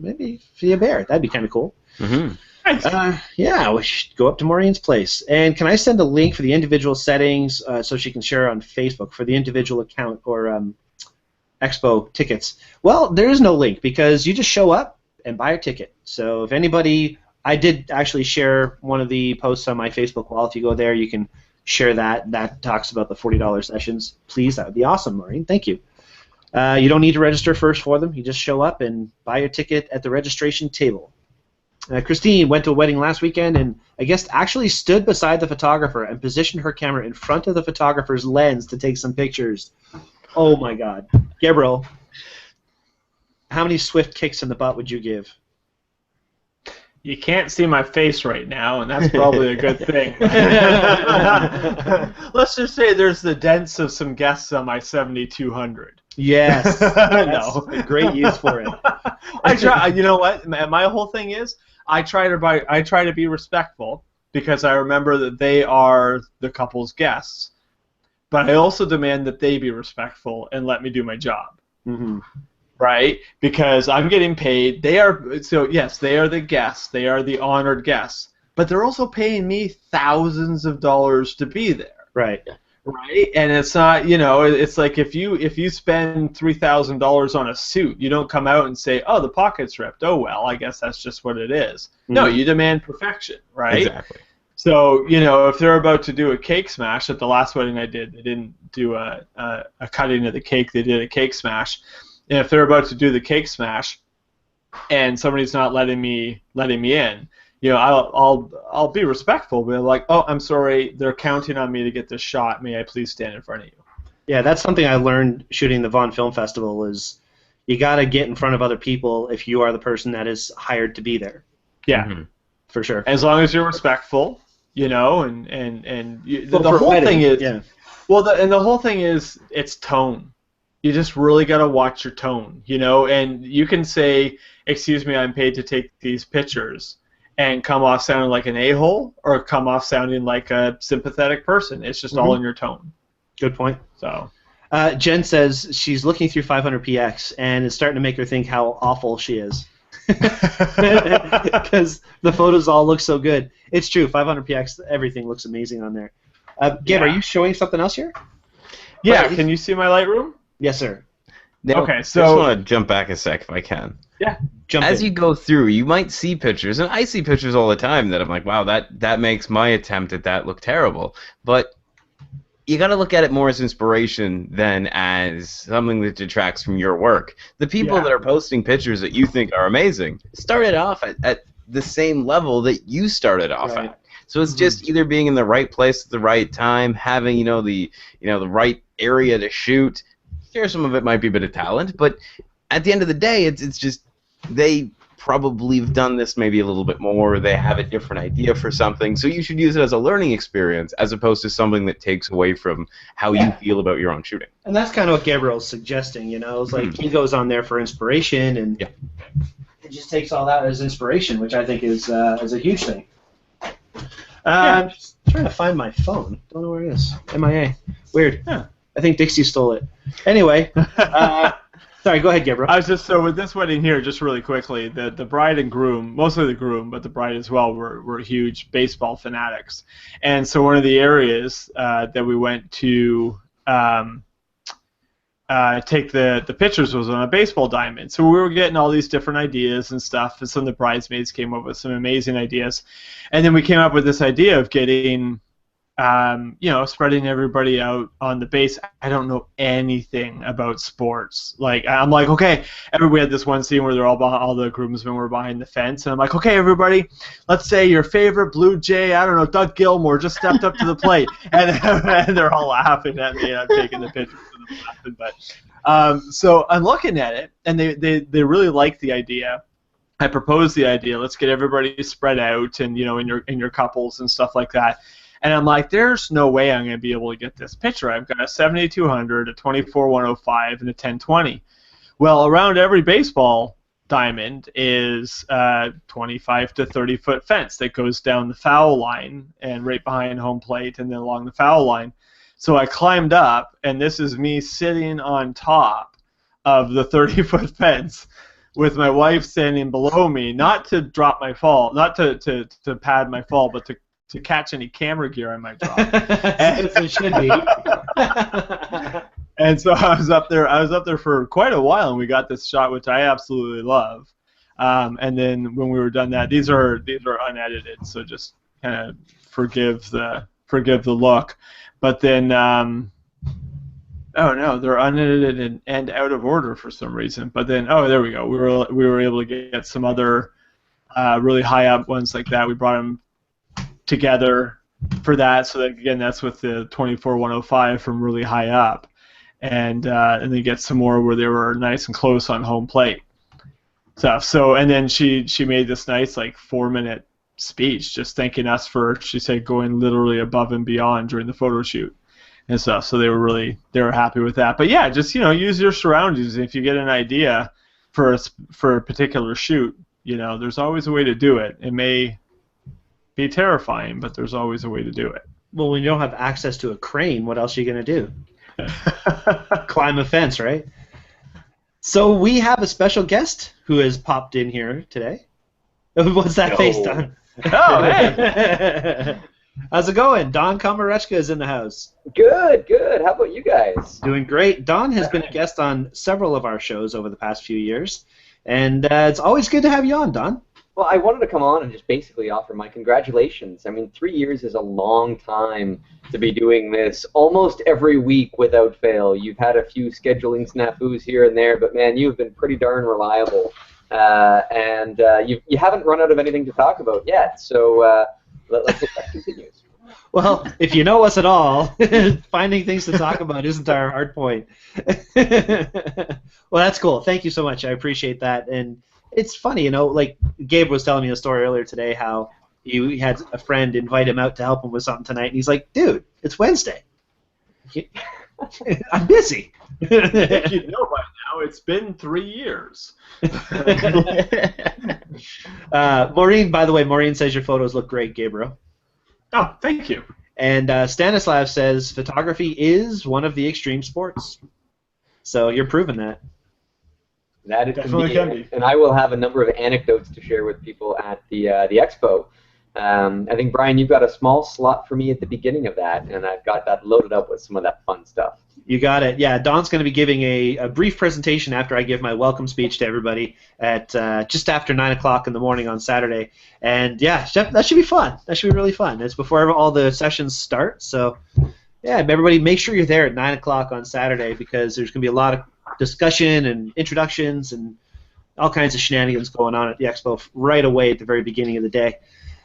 maybe see a bear. That'd be kind of cool. Mm-hmm. Nice. Yeah, we should go up to Maureen's place. And can I send a link for the individual settings so she can share on Facebook for the individual account or expo tickets? Well, there is no link because you just show up and buy a ticket. So if anybody, I did actually share one of the posts on my Facebook wall. If you go there, you can share that. That talks about the $40 sessions. Please, that would be awesome, Maureen. Thank you. You don't need to register first for them. You just show up and buy your ticket at the registration table. Christine went to a wedding last weekend and I guess actually stood beside the photographer and positioned her camera in front of the photographer's lens to take some pictures. Oh my God. Gabriel, how many swift kicks in the butt would you give? You can't see my face right now, and that's probably a good thing. Let's just say there's the dents of some guests on my 7200. Yes, that's No. a great use for it. I try. You know what? My whole thing is I try to be respectful because I remember that they are the couple's guests, but I also demand that they be respectful and let me do my job. Mm-hmm. Right? Because I'm getting paid. They are the guests. They are the honored guests. But they're also paying me thousands of dollars to be there. Right. Right? And it's not, it's like if you spend $3,000 on a suit, you don't come out and say, "Oh, the pocket's ripped. Oh well, I guess that's just what it is." Mm-hmm. No, you demand perfection, right? Exactly. So, if they're about to do a cake smash, at the last wedding I did, they didn't do a cutting of the cake, they did a cake smash. And if they're about to do the cake smash, and somebody's not letting me in, I'll be respectful, but like, "Oh, I'm sorry, they're counting on me to get this shot. May I please stand in front of you?" Yeah, that's something I learned shooting the Vaughan Film Festival is you got to get in front of other people if you are the person that is hired to be there. Yeah. Mm-hmm. For sure. As long as you're respectful, you know, the whole thing is, the whole thing is it's tone. You just really got to watch your tone, you know, and you can say, excuse me, I'm paid to take these pictures, and come off sounding like an a-hole or come off sounding like a sympathetic person. It's just all in your tone. Good point. So, Jen says she's looking through 500px and it's starting to make her think how awful she is. Because the photos all look so good. It's true, 500px, everything looks amazing on there. Gabe, are you showing something else here? Yeah, can you see my Lightroom? Yes, sir. Now, okay, so I just want to jump back a sec if I can. Yeah, As you go through, you might see pictures, and I see pictures all the time that I'm like, wow, that makes my attempt at that look terrible. But you got to look at it more as inspiration than as something that detracts from your work. The people that are posting pictures that you think are amazing started off at the same level that you started off at. So it's just either being in the right place at the right time, having the right area to shoot. Sure, some of it might be a bit of talent, but at the end of the day, it's just they probably have done this maybe a little bit more. They have a different idea for something, so you should use it as a learning experience as opposed to something that takes away from how you feel about your own shooting. And that's kind of what Gabriel's suggesting, you know. It's like he goes on there for inspiration, and it just takes all that as inspiration, which I think is a huge thing. I'm just trying to find my phone. Don't know where it is. MIA. Weird. I think Dixie stole it. Anyway, sorry, go ahead, Gabriel. So with this wedding here, just really quickly, the bride and groom, mostly the groom, but the bride as well, were huge baseball fanatics. And so one of the areas that we went to take the pictures was on a baseball diamond. So we were getting all these different ideas and stuff, and some of the bridesmaids came up with some amazing ideas. And then we came up with this idea of getting spreading everybody out on the base. I don't know anything about sports. Like, I'm like, okay, we had this one scene where they're all the groomsmen were behind the fence, and I'm like, okay, everybody, let's say your favorite Blue Jay, I don't know, Doug Gilmour just stepped up to the plate, and they're all laughing at me, and I'm taking the pictures of them laughing. But so I'm looking at it, and they really like the idea. I proposed the idea. Let's get everybody spread out, and in your couples and stuff like that. And I'm like, there's no way I'm going to be able to get this picture. I've got a 7200, a 24-105, and a 1020. Well, around every baseball diamond is a 25 to 30 foot fence that goes down the foul line and right behind home plate and then along the foul line. So I climbed up, and this is me sitting on top of the 30-foot fence with my wife standing below me, not to drop my fall, not to pad my fall, but to catch any camera gear I might drop. As it should be. And so I was up there for quite a while, and we got this shot, which I absolutely love. And then when we were done that, these are unedited, so just kind of forgive the look. But then oh no, they're unedited and out of order for some reason. But then there we go. We were able to get some other really high up ones like that. We brought them together for that, so that again, that's with the 24-105 from really high up, and then get some more where they were nice and close on home plate stuff. So and then she made this nice 4-minute speech just thanking us for, she said, going literally above and beyond during the photo shoot and stuff. So they were happy with that. But yeah, just use your surroundings. If you get an idea for a particular shoot, there's always a way to do it. It may be terrifying, but there's always a way to do it. Well, when you don't have access to a crane, what else are you going to do? Climb a fence, right? So we have a special guest who has popped in here today. What's that face, Don? Oh, hey! How's it going? Don Komarechka is in the house. Good, good. How about you guys? Doing great. Don has been a guest on several of our shows over the past few years, and it's always good to have you on, Don. Well, I wanted to come on and just basically offer my congratulations. I mean, 3 years is a long time to be doing this almost every week without fail. You've had a few scheduling snafus here and there, but man, you've been pretty darn reliable. And you haven't run out of anything to talk about yet, so let's hope that continues. Well, if you know us at all, finding things to talk about isn't our hard point. Well, that's cool. Thank you so much. I appreciate that. And it's funny, like Gabe was telling me a story earlier today how he had a friend invite him out to help him with something tonight, and he's like, "Dude, it's Wednesday. I'm busy." I think you know by now. It's been 3 years. Maureen, by the way, Maureen says your photos look great, Gabriel. Oh, thank you. And Stanislav says photography is one of the extreme sports. So you're proving that. That it Definitely can be. And I will have a number of anecdotes to share with people at the expo. I think, Brian, you've got a small slot for me at the beginning of that, and I've got that loaded up with some of that fun stuff. You got it. Yeah, Don's going to be giving a brief presentation after I give my welcome speech to everybody at just after 9 o'clock in the morning on Saturday. And, yeah, that should be fun. That should be really fun. It's before all the sessions start. So, yeah, everybody make sure you're there at 9 o'clock on Saturday because there's going to be a lot of discussion and introductions and all kinds of shenanigans going on at the expo right away at the very beginning of the day.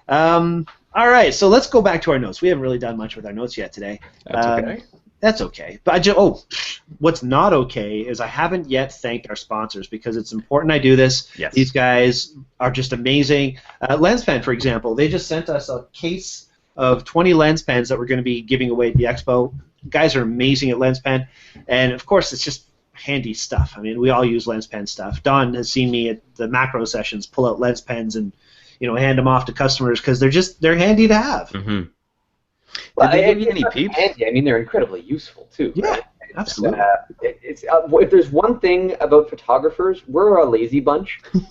All right, so let's go back to our notes. We haven't really done much with our notes yet today. That's okay. That's okay. But what's not okay is I haven't yet thanked our sponsors because it's important I do this. Yes. These guys are just amazing. LensPen, for example, they just sent us a case of 20 lens pens that we're going to be giving away at the expo. Guys are amazing at LensPen, and of course it's just handy stuff. I mean, we all use LensPen stuff. Don has seen me at the macro sessions pull out lens pens and hand them off to customers because they're handy to have. Mm-hmm. Well, Did they give you any peeps? Handy. I mean, they're incredibly useful too. Yeah, right? absolutely. If there's one thing about photographers, we're a lazy bunch. When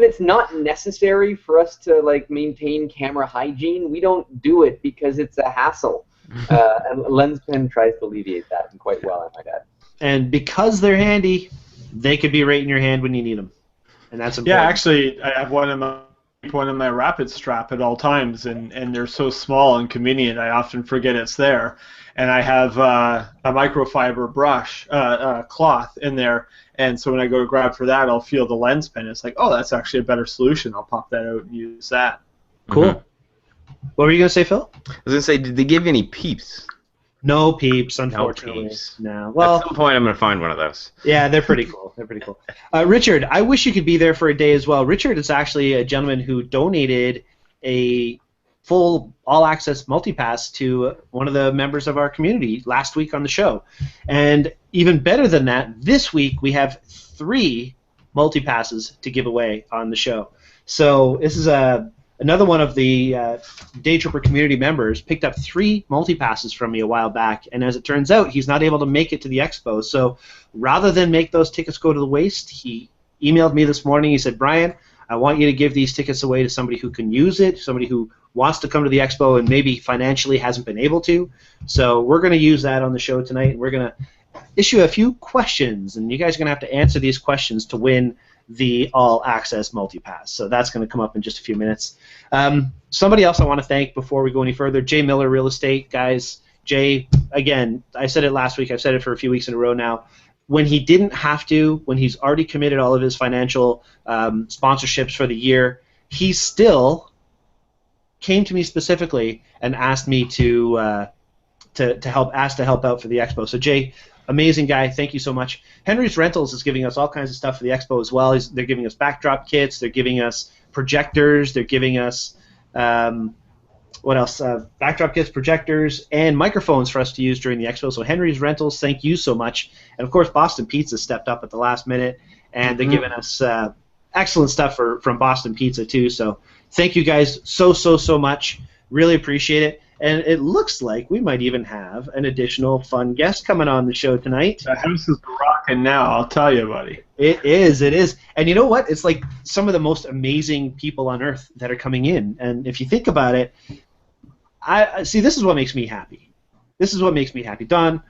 it's not necessary for us to maintain camera hygiene, we don't do it because it's a hassle. And LensPen tries to alleviate that, and quite well, I might add. And because they're handy, they could be right in your hand when you need them, and that's important. Yeah, actually, I have one in my rapid strap at all times, and they're so small and convenient. I often forget it's there, and I have a microfiber brush cloth in there, and so when I go to grab for that, I'll feel the lens pen. It's like, oh, that's actually a better solution. I'll pop that out and use that. Cool. Mm-hmm. What were you gonna say, Phil? I was gonna say, did they give you any peeps? No peeps, unfortunately. No peeps. No. Well, at some point, I'm gonna find one of those. Yeah, they're pretty cool. They're pretty cool. Richard, I wish you could be there for a day as well. Richard is actually a gentleman who donated a full all-access multipass to one of the members of our community last week on the show. And even better than that, this week we have 3 multipasses to give away on the show. So this is another one of the Daytripper community members picked up 3 multipasses from me a while back, and as it turns out, he's not able to make it to the expo. So rather than make those tickets go to the waste, he emailed me this morning. He said, Brian, I want you to give these tickets away to somebody who can use it, somebody who wants to come to the expo and maybe financially hasn't been able to. So we're going to use that on the show tonight, and we're going to issue a few questions, and you guys are going to have to answer these questions to win the all-access multipass. So that's going to come up in just a few minutes. Somebody else I want to thank before we go any further, Jay Miller Real Estate. Guys, Jay, again, I said it last week, I've said it for a few weeks in a row now, when he didn't have to, when he's already committed all of his financial sponsorships for the year, he still came to me specifically and asked me to help out for the expo. So Jay, amazing guy. Thank you so much. Henry's Rentals is giving us all kinds of stuff for the expo as well. They're giving us backdrop kits. They're giving us projectors. They're giving us what else? Backdrop kits, projectors, and microphones for us to use during the expo. So Henry's Rentals, thank you so much. And of course, Boston Pizza stepped up at the last minute, and they're giving us excellent stuff from Boston Pizza too. So thank you guys so much. Really appreciate it. And it looks like we might even have an additional fun guest coming on the show tonight. The house is rocking now, I'll tell you, buddy. It is. And you know what? It's like some of the most amazing people on earth that are coming in. And if you think about it, I see, this is what makes me happy. This is what makes me happy. Don,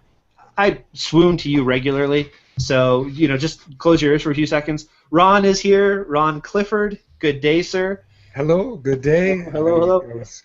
I swoon to you regularly. So, just close your ears for a few seconds. Ron is here. Ron Clifford. Good day, sir. Hello. Good day. Hello.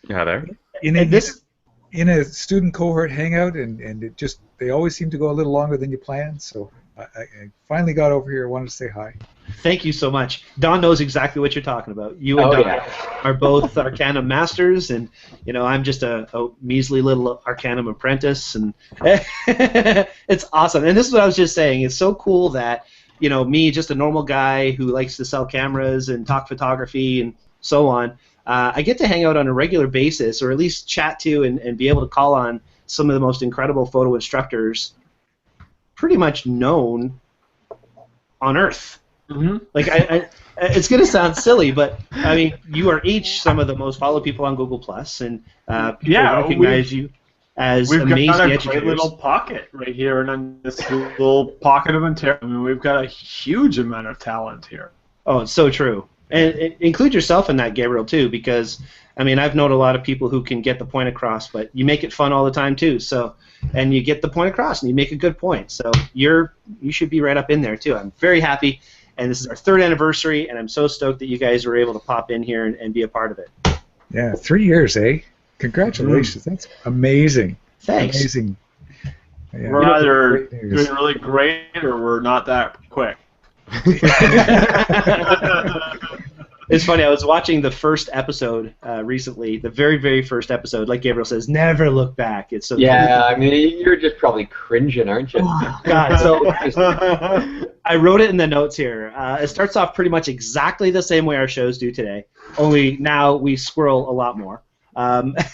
Yeah, there. In a student cohort hangout, and they always seem to go a little longer than you planned, so I finally got over here. I wanted to say hi. Thank you so much. Don knows exactly what you're talking about. You and Don are both Arcanum masters, and I'm just a measly little Arcanum apprentice, and it's awesome. And this is what I was just saying. It's so cool that me, just a normal guy who likes to sell cameras and talk photography and so on. I get to hang out on a regular basis, or at least chat to and be able to call on some of the most incredible photo instructors pretty much known on Earth. Mm-hmm. Like, it's going to sound silly, but I mean, you are each some of the most followed people on Google Plus, and people recognize you as amazing we've got a educators. great little pocket right here, and in this little pocket of Ontario, I mean, we've got a huge amount of talent here. Oh, it's so true. And include yourself in that, Gabriel, too, because, I mean, I've known a lot of people who can get the point across, but you make it fun all the time, too. So, and you get the point across, and you make a good point. So you should be right up in there, too. I'm very happy, and this is our 3rd anniversary, and I'm so stoked that you guys were able to pop in here and be a part of it. Yeah, 3 years, eh? Congratulations. That's amazing. Thanks. Amazing. Yeah. We're either doing really great or we're not that quick. It's funny, I was watching the first episode recently, the very, very first episode. Like Gabriel says, never look back. It's so Yeah, I mean, you're just probably cringing, aren't you? Oh, God, so I wrote it in the notes here. It starts off pretty much exactly the same way our shows do today, only now we squirrel a lot more.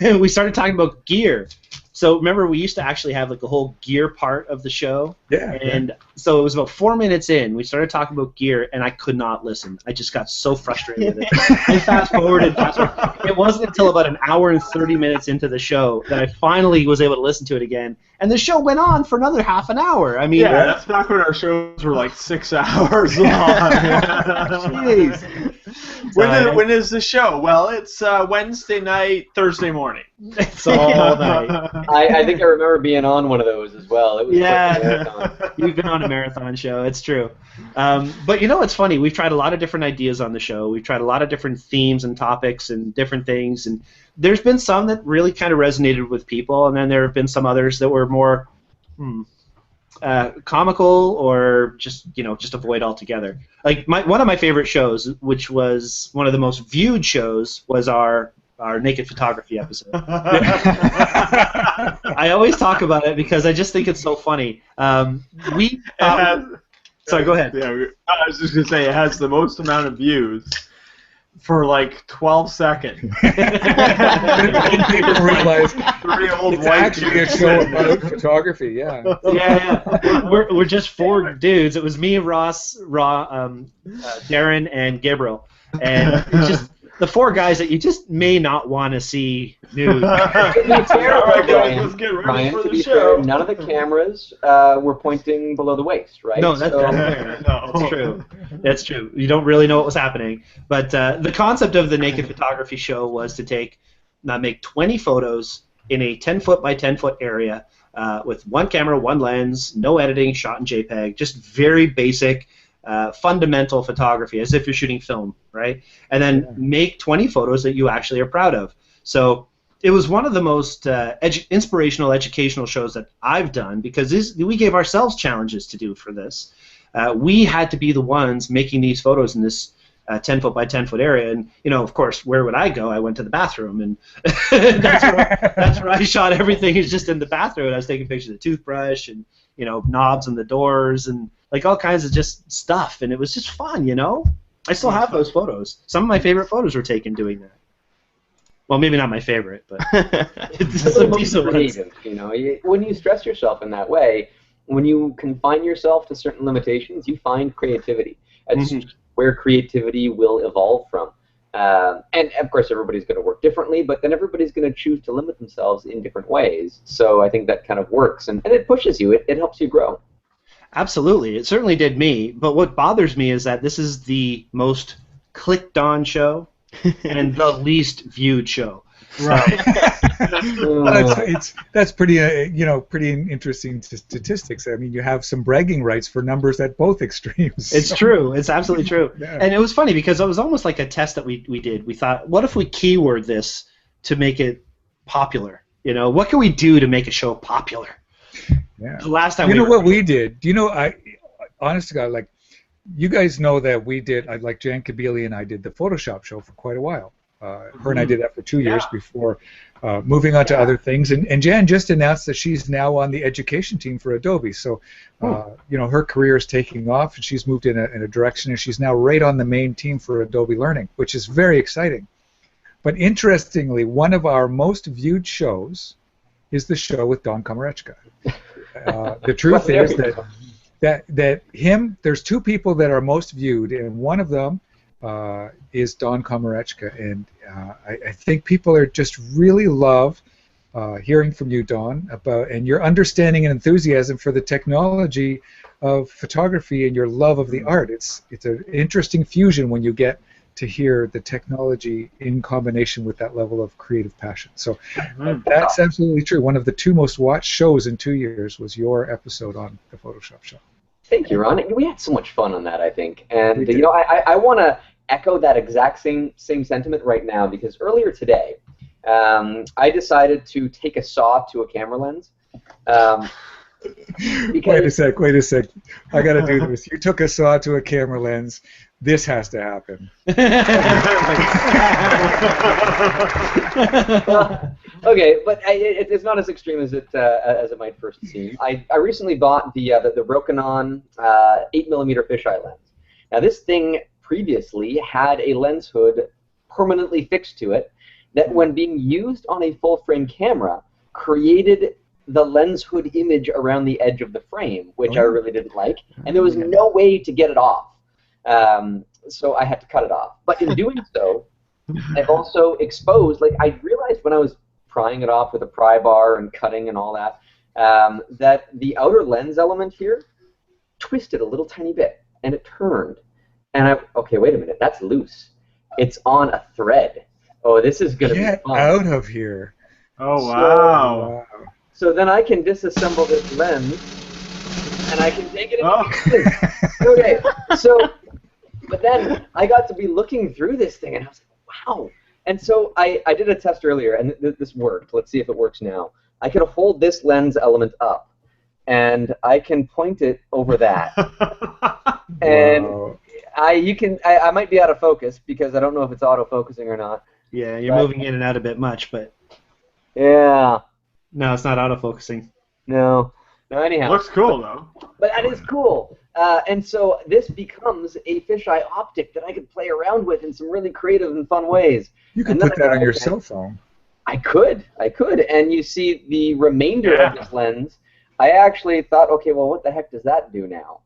We started talking about gear. So remember, we used to actually have like a whole gear part of the show. Yeah. And so it was about 4 minutes in, we started talking about gear, and I could not listen. I just got so frustrated with it. I fast forwarded. It wasn't until about an hour and 30 minutes into the show that I finally was able to listen to it again. And the show went on for another half an hour. I mean, yeah, that's back when our shows were like 6 hours long. Jeez. When is the show? Well, it's Wednesday night, Thursday morning. It's all night. I think I remember being on one of those as well. It was Yeah, quite a marathon. you've been on a marathon show. It's true. But you know what's funny? We've tried a lot of different ideas on the show. We've tried a lot of different themes and topics and different things. And there's been some that really kind of resonated with people, and then there have been some others that were more comical or just avoid altogether. Like one of my favorite shows, which was one of the most viewed shows, was our naked photography episode. I always talk about it because I just think it's so funny. Sorry, go ahead. Yeah, I was just going to say it has the most amount of views for like 12 seconds. People realize it's actually a show about photography, yeah. Yeah. We're just 4 dudes. It was me, Ross, Darren, and Gabriel. And it's just the 4 guys that you just may not want to see nude. To be fair, All right, guys, Brian, let's get ready Brian, for to the be show. fair, none of the cameras were pointing below the waist, right? No, that's fair. No. That's true. That's true. You don't really know what was happening. But the concept of the naked photography show was to make 20 photos in a 10-foot by 10-foot area with 1 camera, 1 lens, no editing, shot in JPEG, just very basic, fundamental photography, as if you're shooting film, right? And then make 20 photos that you actually are proud of. So it was one of the most inspirational, educational shows that I've done because we gave ourselves challenges to do for this. We had to be the ones making these photos in this 10-foot by 10-foot area, and of course, where would I go? I went to the bathroom, and that's where I shot everything. Is just in the bathroom. And I was taking pictures of the toothbrush and knobs on the doors and like all kinds of just stuff, and it was just fun. I still have those photos. Some of my favorite photos were taken doing that. Well, maybe not my favorite, but it's some decent ones. When you stress yourself in that way, when you confine yourself to certain limitations, you find creativity. That's where creativity will evolve from. And of course, everybody's going to work differently, but then everybody's going to choose to limit themselves in different ways. So I think that kind of works, and it pushes you. It helps you grow. Absolutely. It certainly did me. But what bothers me is that this is the most clicked on show and the least viewed show. Right. That's pretty pretty interesting statistics. I mean, you have some bragging rights for numbers at both extremes. It's true. It's absolutely true. Yeah. And it was funny because it was almost like a test that we did. We thought, what if we keyword this to make it popular? What can we do to make a show popular? Yeah. The last time what we did? I honest to God, like, you guys know that we did, like Jan Kabili and I did the Photoshop show for quite a while. Her and I did that for 2 years before moving on to other things. And Jan just announced that she's now on the education team for Adobe. So, you know, her career is taking off, and she's moved in a direction, and she's now right on the main team for Adobe Learning, which is very exciting. But interestingly, one of our most viewed shows is the show with Don Komarechka. The truth is that there's two people that are most viewed, and one of them is Don Komarechka, and I think people are just really love hearing from you, Don, and your understanding and enthusiasm for the technology of photography and your love of the art. It's an interesting fusion when you get to hear the technology in combination with that level of creative passion. So that's absolutely true. One of the two most watched shows in 2 years was your episode on the Photoshop show. Thank you, Ron. We had so much fun on that, I think. And you know, I want to echo that exact same sentiment right now, because earlier today, I decided to take a saw to a camera lens. Wait a sec. I got to do this. You took a saw to a camera lens. This has to happen. Okay, but it's not as extreme as it might first seem. I recently bought the Rokinon 8mm fisheye lens. Now this thing previously had a lens hood permanently fixed to it that, when being used on a full-frame camera, created the lens hood image around the edge of the frame, which I really didn't like, and there was no way to get it off. So I had to cut it off. But in doing so, I've also exposed, like, I realized when I was prying it off with a pry bar and cutting and all that, that the outer lens element here twisted a little tiny bit, and it turned. And okay, wait a minute, that's loose. It's on a thread. Oh, this is going to be fun. Get out of here. Oh, wow. So then I can disassemble this lens, and I can take it into Okay, so, but then I got to be looking through this thing, and I was like, wow. And so I did a test earlier, and this worked. Let's see if it works now. I can hold this lens element up, and I can point it over that. And Wow. I might be out of focus, because I don't know if it's auto-focusing or not. Yeah, you're moving in and out a bit much, but Yeah. no, it's not autofocusing. No, anyhow. Looks cool, though. But that is cool. And so this becomes a fisheye optic that I could play around with in some really creative and fun ways. You can And then put I that thought, on your okay, cell phone. I could. And you see the remainder of this lens, I actually thought, okay, well, what the heck does that do now?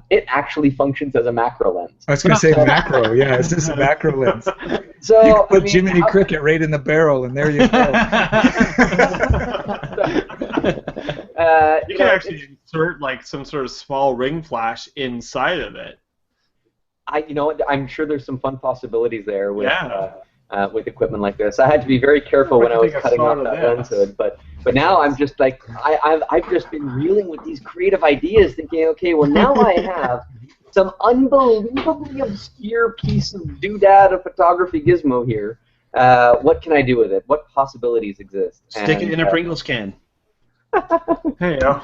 It actually functions as a macro lens. I was going to say macro. Yeah, it's just a macro lens. So You can put Jiminy Cricket right in the barrel, and there you go. You can actually insert like some sort of small ring flash inside of it. You know what? I'm sure there's some fun possibilities there with equipment like this. I had to be very careful when I was cutting off that lens hood, but now I'm just like I've just been reeling with these creative ideas, thinking, okay, well now I have some unbelievably obscure piece of doodad of photography gizmo here. What can I do with it? What possibilities exist? Stick it in a Pringles can. Hey, yo.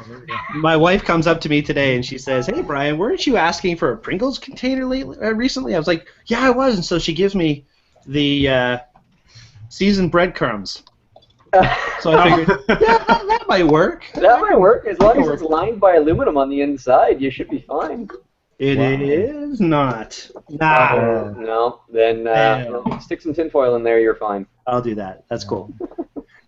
My wife comes up to me today and she says, "Hey, Brian, weren't you asking for a Pringles container recently?" I was like, "Yeah, I was." And so she gives me the seasoned breadcrumbs. So I figured, yeah, that might work. That might work. As long as it's lined by aluminum on the inside, you should be fine. It is not. Nah. No, then stick some tinfoil in there, you're fine. I'll do that. That's cool.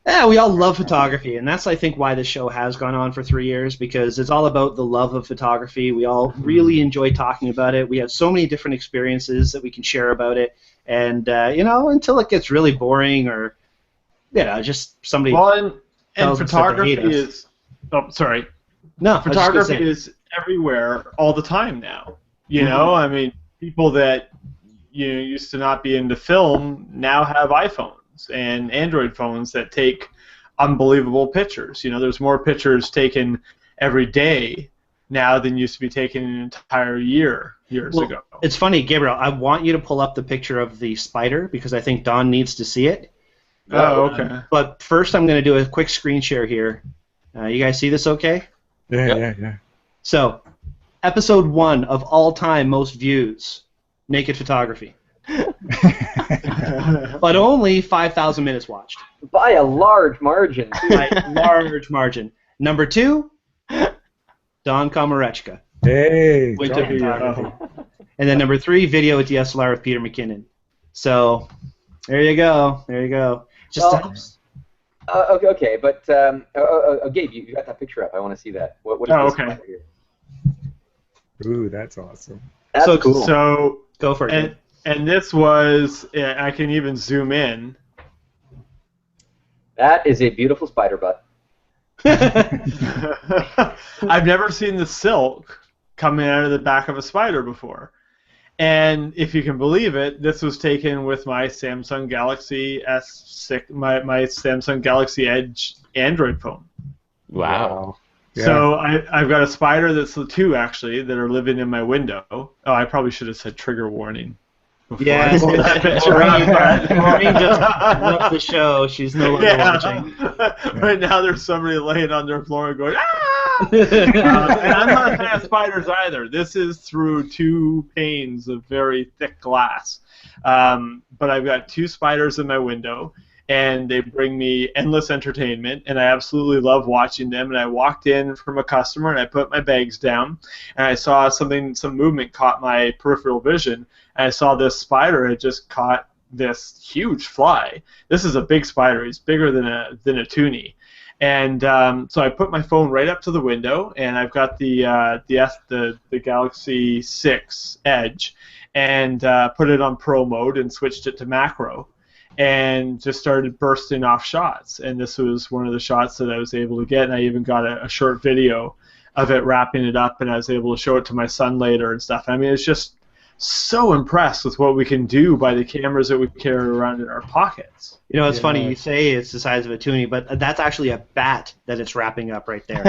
Yeah, we all love photography, and that's, I think, why the show has gone on for 3 years, because it's all about the love of photography. We all really enjoy talking about it. We have so many different experiences that we can share about it, and, you know, until it gets really boring or, you know, just somebody Well, and tells us that they hate photography us. is... Oh, sorry. No, I was just gonna Photography say. is everywhere all the time now. You know, I mean, people that used to not be into film now have iPhones and Android phones that take unbelievable pictures. You know, there's more pictures taken every day now than used to be taken an entire years ago. It's funny, Gabriel, I want you to pull up the picture of the spider because I think Don needs to see it. Oh, okay. But first I'm going to do a quick screen share here. You guys see this okay? Yeah. So, episode 1 of all-time most views, naked photography. but only 5,000 minutes watched. By a large margin. By a large margin. Number 2, Don Komarechka. Hey, Winter John. photography. And then number 3, video with DSLR with Peter McKinnon. So there you go. There you go. Just helps. Okay, but Gabe, you got that picture up. I want to see that. What is this okay. here? Ooh, that's awesome. That's So cool. So go for it. And this was, I can even zoom in. That is a beautiful spider butt. I've never seen the silk coming out of the back of a spider before. And if you can believe it, this was taken with my Samsung Galaxy S6, my Samsung Galaxy Edge Android phone. Wow. Yeah. So I've got a spider that's 2 actually that are living in my window. Oh, I probably should have said trigger warning. Yeah, Maureen just left the show. She's no longer watching. Right now there's somebody laying on their floor and going, ah! And I'm not a fan of spiders either. This is through 2 panes of very thick glass. But I've got 2 spiders in my window, and they bring me endless entertainment, and I absolutely love watching them. And I walked in from a customer, and I put my bags down, and I saw some movement caught my peripheral vision, and I saw this spider had just caught this huge fly. This is a big spider. He's bigger than a toonie. And so I put my phone right up to the window, and I've got the Galaxy 6 Edge, and put it on Pro mode and switched it to macro, and just started bursting off shots. And this was one of the shots that I was able to get, and I even got a short video of it wrapping it up, and I was able to show it to my son later and stuff. I mean, it's just so impressed with what we can do by the cameras that we carry around in our pockets. You know, it's funny, you say it's the size of a toonie, but that's actually a bat that it's wrapping up right there.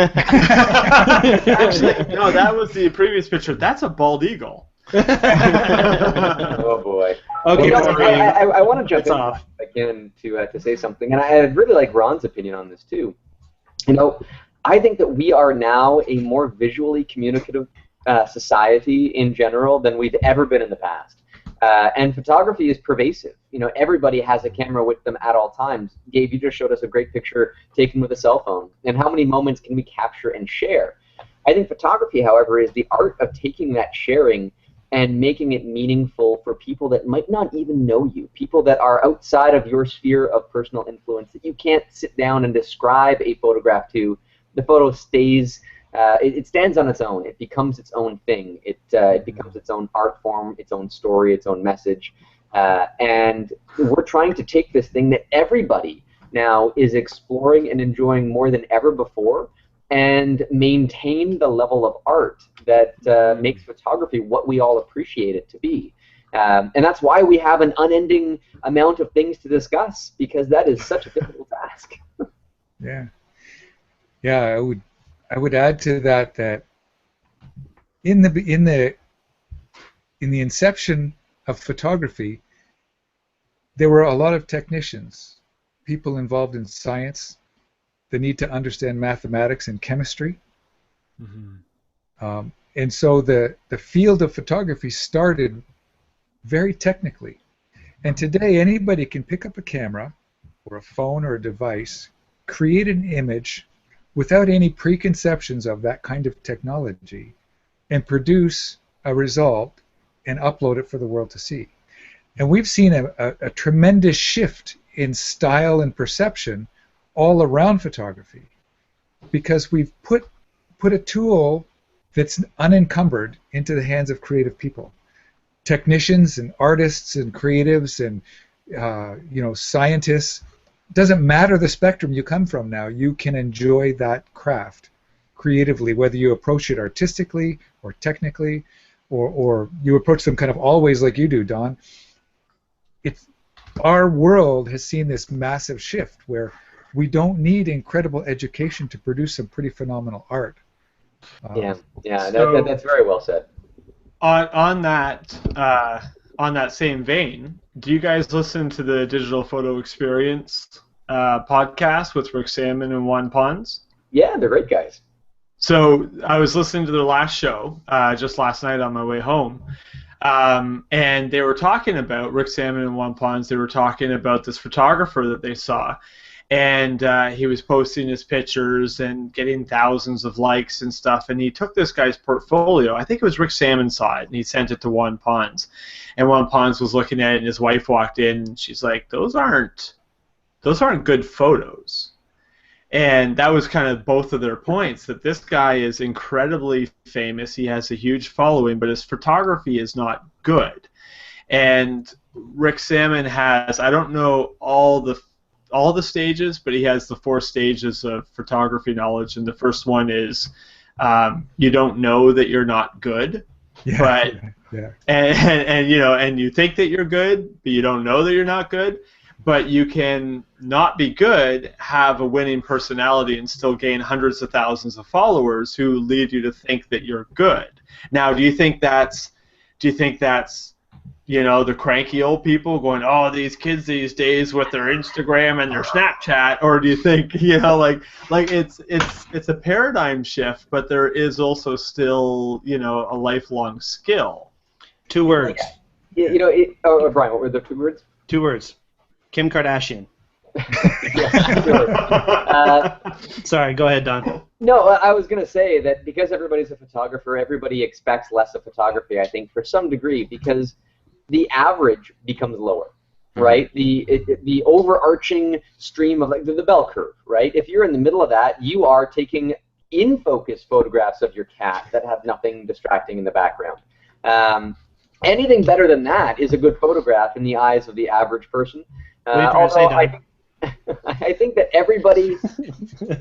Actually, no, that was the previous picture. That's a bald eagle. Oh boy. Okay, I want to jump in off. again to say something, and I'd really like Ron's opinion on this too. You know, I think that we are now a more visually communicative society in general than we've ever been in the past. And photography is pervasive. You know, everybody has a camera with them at all times. Gabe, you just showed us a great picture taken with a cell phone. And how many moments can we capture and share? I think photography, however, is the art of taking that sharing and making it meaningful for people that might not even know you, people that are outside of your sphere of personal influence that you can't sit down and describe a photograph to. The photo stays. It stands on its own. It becomes its own thing. It becomes its own art form, its own story, its own message. And we're trying to take this thing that everybody now is exploring and enjoying more than ever before and maintain the level of art that makes photography what we all appreciate it to be. And that's why we have an unending amount of things to discuss, because that is such a difficult task. Yeah. Yeah, I would add to that in the inception of photography, there were a lot of technicians, people involved in science, the need to understand mathematics and chemistry. Mm-hmm. And so the field of photography started very technically. And today anybody can pick up a camera or a phone or a device, create an image without any preconceptions of that kind of technology, and produce a result and upload it for the world to see. And we've seen a tremendous shift in style and perception all around photography, because we've put a tool that's unencumbered into the hands of creative people, technicians and artists and creatives and scientists. Doesn't matter the spectrum you come from now, you can enjoy that craft creatively, whether you approach it artistically or technically, or you approach them kind of always like you do, Don. Our world has seen this massive shift where we don't need incredible education to produce some pretty phenomenal art. That's very well said. On that same vein, do you guys listen to the Digital Photo Experience podcast with Rick Salmon and Juan Pons? Yeah, they're great guys. So I was listening to their last show just last night on my way home, And they were talking about, Rick Salmon and Juan Pons, they were talking about this photographer that they saw. And he was posting his pictures and getting thousands of likes and stuff. And he took this guy's portfolio. I think it was Rick Salmon saw it, and he sent it to Juan Pons. And Juan Pons was looking at it, and his wife walked in, and she's like, those aren't good photos. And that was kind of both of their points, that this guy is incredibly famous. He has a huge following, but his photography is not good. And Rick Salmon has, I don't know all the stages, but he has the 4 stages of photography knowledge. And the first one is you don't know that you're not good, but and you know, and you think that you're good, but you don't know that you're not good. But you can not be good, have a winning personality, and still gain hundreds of thousands of followers who lead you to think that you're good. Now, do you think that's you know, the cranky old people going, oh, these kids these days with their Instagram and their Snapchat, or do you think, you know, like it's a paradigm shift, but there is also still, you know, a lifelong skill. 2 words. You know, Brian, what were the 2 words? 2 words. Kim Kardashian. Sorry, go ahead, Don. No, I was going to say that because everybody's a photographer, everybody expects less of photography, I think, for some degree, because the average becomes lower, right? The overarching stream of, like, the bell curve, right? If you're in the middle of that, you are taking in-focus photographs of your cat that have nothing distracting in the background. Anything better than that is a good photograph in the eyes of the average person. Although I think that everybody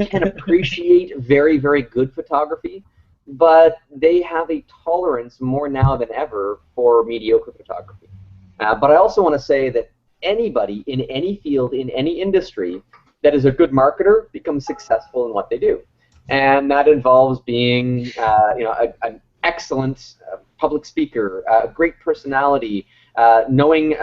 can appreciate very, very good photography, but they have a tolerance more now than ever for mediocre photography. But I also want to say that anybody in any field, in any industry, that is a good marketer becomes successful in what they do. And that involves being you know, an excellent public speaker, a great personality, knowing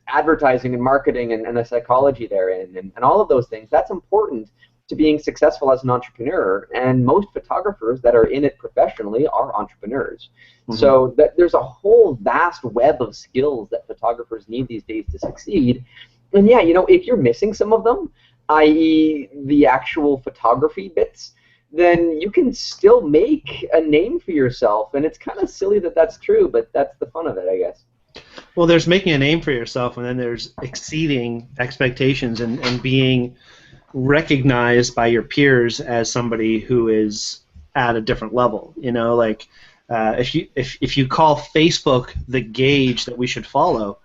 advertising and marketing and the psychology therein, and all of those things. That's important to being successful as an entrepreneur, and most photographers that are in it professionally are entrepreneurs. So there's a whole vast web of skills that photographers need these days to succeed. And yeah, you know, if you're missing some of them, i.e. the actual photography bits, then you can still make a name for yourself. And it's kind of silly that that's true, but that's the fun of it, I guess. Well, there's making a name for yourself, and then there's exceeding expectations and being recognized by your peers as somebody who is at a different level. You know, like if you call Facebook the gauge that we should follow,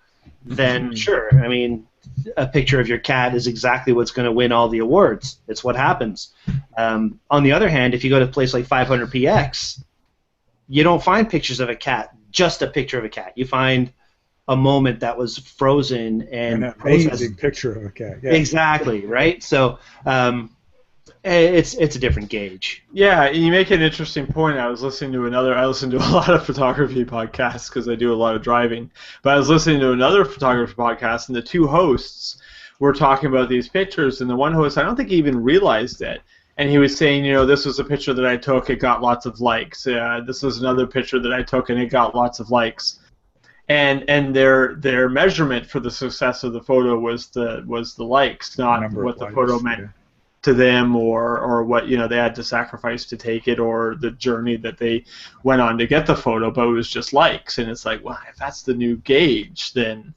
then sure. I mean, a picture of your cat is exactly what's going to win all the awards. It's what happens. On the other hand, if you go to a place like 500px, you don't find pictures of a cat, just a picture of a cat. You find a moment that was frozen and an amazing picture of a cat. Yeah. Exactly, right? So it's a different gauge. Yeah, you make an interesting point. I listen to a lot of photography podcasts because I do a lot of driving. But I was listening to another photography podcast, and the 2 hosts were talking about these pictures, and the one host, I don't think he even realized it. And he was saying, you know, this was a picture that I took, it got lots of likes. This was another picture that I took, and it got lots of likes. And their measurement for the success of the photo was the likes, not what the photo meant to them, or what, you know, they had to sacrifice to take it, or the journey that they went on to get the photo. But it was just likes, and it's like, well, if that's the new gauge, then,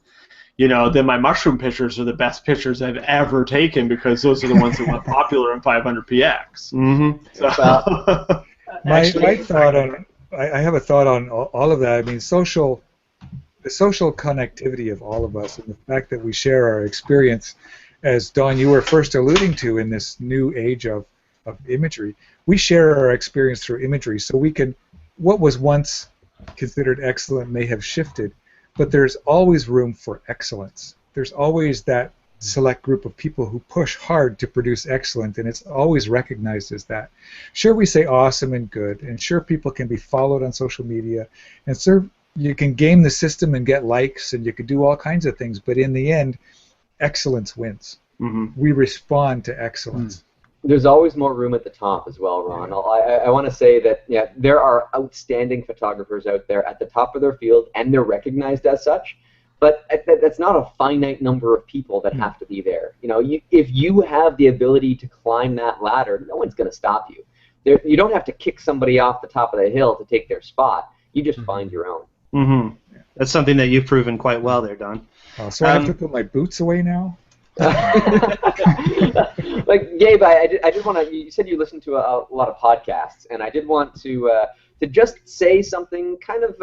you know, then my mushroom pictures are the best pictures I've ever taken, because those are the ones that went popular in 500px. So, my thought on, I have a thought on all of that. I mean, the social connectivity of all of us, and the fact that we share our experience, as Don, you were first alluding to, in this new age of imagery. We share our experience through imagery, so we can, what was once considered excellent may have shifted, but there's always room for excellence. There's always that select group of people who push hard to produce excellent, and it's always recognized as that. Sure, we say awesome and good, and sure, people can be followed on social media, and sure, you can game the system and get likes, and you can do all kinds of things, but in the end, excellence wins. We respond to excellence. There's always more room at the top as well, Ron. I want to say that there are outstanding photographers out there at the top of their field, and they're recognized as such. But that's not a finite number of people that have to be there. If you have the ability to climb that ladder, no one's going to stop you. You don't have to kick somebody off the top of the hill to take their spot. You just find your own. Mm-hmm. That's something that you've proven quite well there, Don. So I have to put my boots away now? Like, Gabe, I did want to. You said you listened to a lot of podcasts, and I did want to just say something kind of.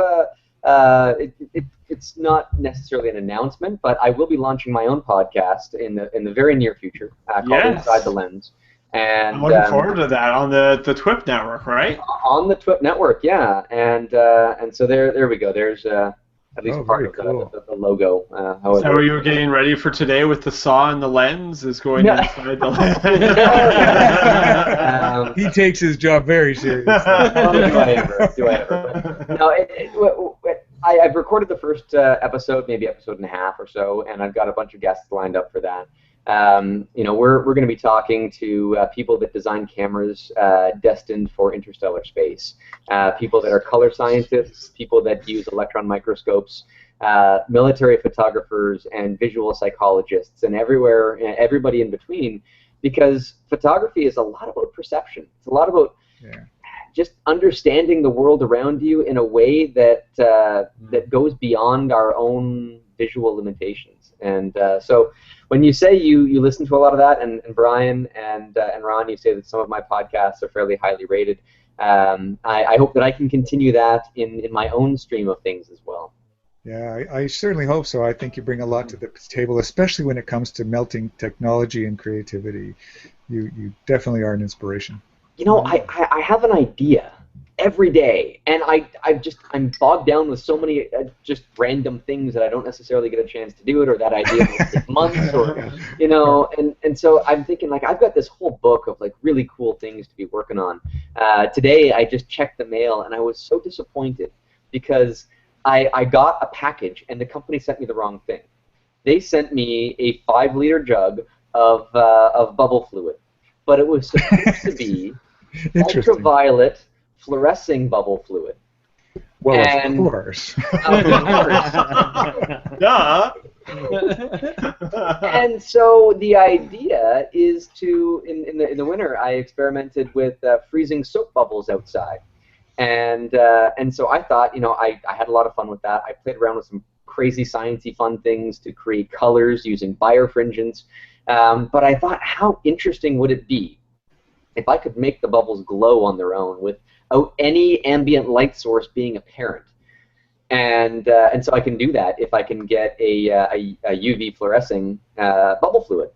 It's not necessarily an announcement, but I will be launching my own podcast in the very near future called Inside the Lens. And I'm looking forward to that on the TWIP network, right? On the TWIP network, yeah. And so there we go. There's at least part of cool. the logo. Is that what you were getting ready for today with the saw and the lens? Is going inside the lens? He takes his job very seriously. Do I ever? No, I've recorded the first episode, maybe episode and a half or so, and I've got a bunch of guests lined up for that. We're going to be talking to people that design cameras destined for interstellar space, people that are color scientists, people that use electron microscopes, military photographers, and visual psychologists, and everybody in between, because photography is a lot about perception. It's a lot about just understanding the world around you in a way that that goes beyond our own visual limitations. And so when you say you listen to a lot of that, and Brian and Ron, you say that some of my podcasts are fairly highly rated, I hope that I can continue that in my own stream of things as well. Yeah, I certainly hope so. I think you bring a lot to the table, especially when it comes to melting technology and creativity. You definitely are an inspiration. I have an idea every day, and I'm bogged down with so many just random things that I don't necessarily get a chance to do it, or that idea will take months, or and so I'm thinking, like, I've got this whole book of like really cool things to be working on. Today I just checked the mail, and I was so disappointed because I got a package and the company sent me the wrong thing. They sent me a 5-liter jug of bubble fluid, but it was supposed to be ultraviolet fluorescing bubble fluid. Well, of course. Duh. And so the idea is to, in the winter, I experimented with freezing soap bubbles outside, and so I thought, I had a lot of fun with that. I played around with some crazy sciencey fun things to create colors using birefringence, but I thought, how interesting would it be if I could make the bubbles glow on their own without any ambient light source being apparent? And so I can do that if I can get a UV fluorescing bubble fluid.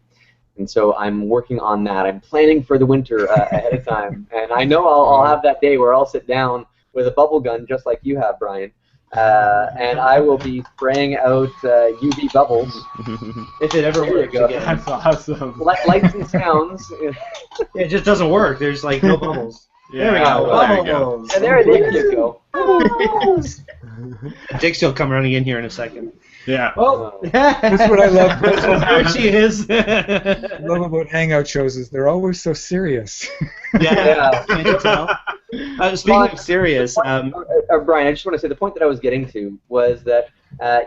And so I'm working on that. I'm planning for the winter ahead of time. And I know I'll have that day where I'll sit down with a bubble gun just like you have, Brian. And I will be spraying out UV bubbles. If it ever works again. That's awesome. Lights and sounds. It just doesn't work. There's like no bubbles. Yeah, there we go. well, Bubbles. And there you go. Jake's still come running in here in a second. Yeah. Oh, That's what I love. There she is. Love about hangout shows is they're always so serious. Yeah. Can't you tell? Speaking of serious, Brian, I just want to say the point that I was getting to was that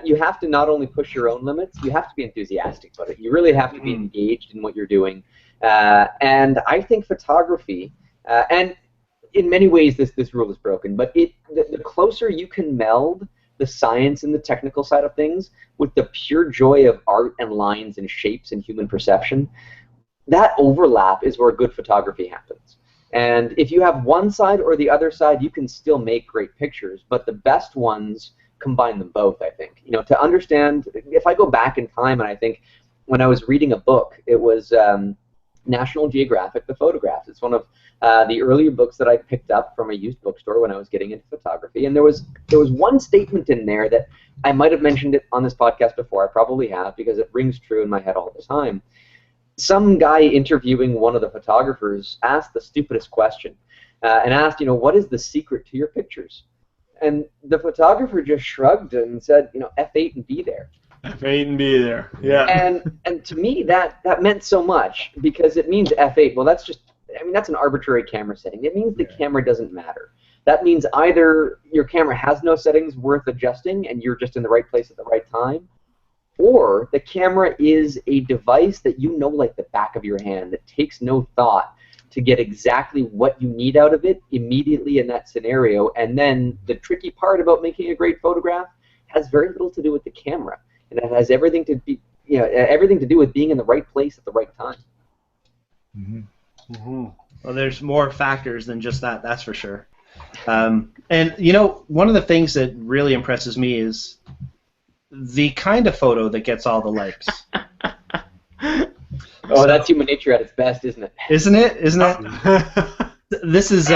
you have to not only push your own limits, you have to be enthusiastic about it. You really have to be engaged in what you're doing. And I think photography, and in many ways this rule is broken, but the closer you can meld the science and the technical side of things with the pure joy of art and lines and shapes and human perception, that overlap is where good photography happens. And if you have one side or the other side, you can still make great pictures, but the best ones combine them both, I think. To understand, if I go back in time, and I think when I was reading a book, it was National Geographic, The Photographs. It's one of the earlier books that I picked up from a used bookstore when I was getting into photography, and there was one statement in there that I might have mentioned it on this podcast before. I probably have, because it rings true in my head all the time. Some guy interviewing one of the photographers asked the stupidest question, and asked, what is the secret to your pictures? And the photographer just shrugged and said, F8 and be there. F8 and be there. Yeah. And to me, that meant so much because it means F8. Well, that's an arbitrary camera setting. It means the camera doesn't matter. That means either your camera has no settings worth adjusting and you're just in the right place at the right time, or the camera is a device that you know like the back of your hand that takes no thought to get exactly what you need out of it immediately in that scenario. And then the tricky part about making a great photograph has very little to do with the camera, and it has everything to do with being in the right place at the right time. Mm-hmm. Mm-hmm. Well, there's more factors than just that. That's for sure. And one of the things that really impresses me is the kind of photo that gets all the likes. Oh, that's human nature at its best, isn't it? Isn't it? This is.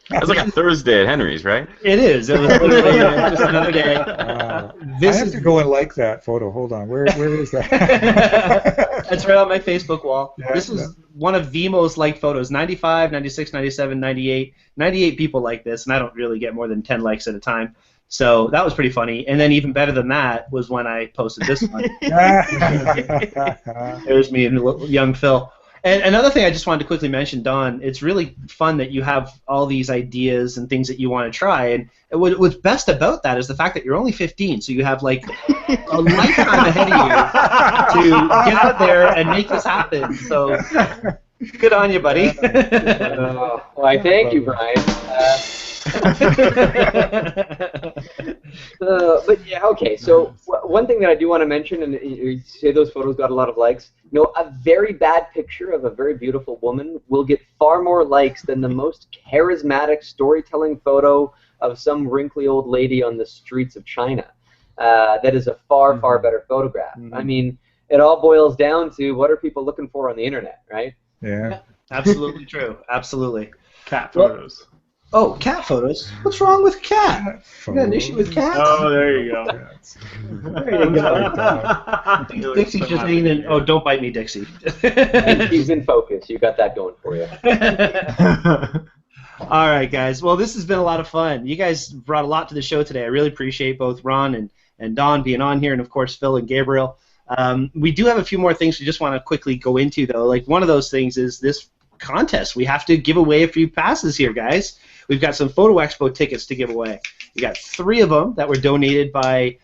That's like a Thursday at Henry's, right? It is. It was literally just another day. I have to go and like that photo. Hold on. Where is that? That's right on my Facebook wall. Yeah, this was one of the most liked photos. 95, 96, 97, 98. 98 people like this, and I don't really get more than 10 likes at a time. So that was pretty funny. And then even better than that was when I posted this one. There's me and young Phil. And another thing I just wanted to quickly mention, Don, it's really fun that you have all these ideas and things that you want to try. And what's best about that is the fact that you're only 15, so you have like a lifetime ahead of you to get out there and make this happen. So good on you, buddy. Well, I thank you, Brian. But yeah, okay. So one thing that I do want to mention, and you say those photos got a lot of likes. A very bad picture of a very beautiful woman will get far more likes than the most charismatic storytelling photo of some wrinkly old lady on the streets of China. That is a far, far better photograph. I mean, it all boils down to what are people looking for on the internet, right? Yeah. Absolutely true. Absolutely. Cat photos. Oh, cat photos? What's wrong with cat? You got an issue with cats? Oh, there you go. There you go. Dixie's just leaning. Oh, don't bite me, Dixie. He's in focus. You got that going for you. All right, guys. Well, this has been a lot of fun. You guys brought a lot to the show today. I really appreciate both Ron and Don being on here, and of course Phil and Gabriel. We do have a few more things we just want to quickly go into, though. Like one of those things is this contest. We have to give away a few passes here, guys. We've got some Photo Expo tickets to give away. We got 3 of them that were donated by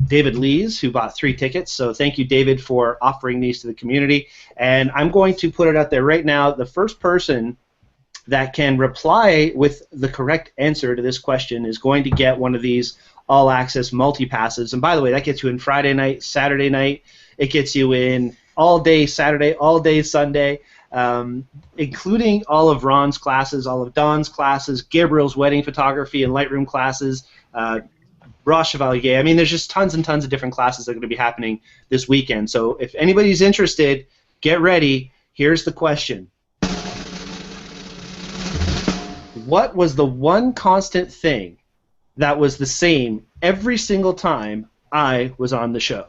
David Lees, who bought 3 tickets. So thank you, David, for offering these to the community. And I'm going to put it out there right now. The first person that can reply with the correct answer to this question is going to get one of these all-access multi-passes. And by the way, that gets you in Friday night, Saturday night. It gets you in all day Saturday, all day Sunday. Including all of Ron's classes, all of Don's classes, Gabriel's wedding photography and Lightroom classes, Ross Chevalier. I mean, there's just tons and tons of different classes that are going to be happening this weekend. So if anybody's interested, get ready. Here's the question. What was the one constant thing that was the same every single time I was on the show?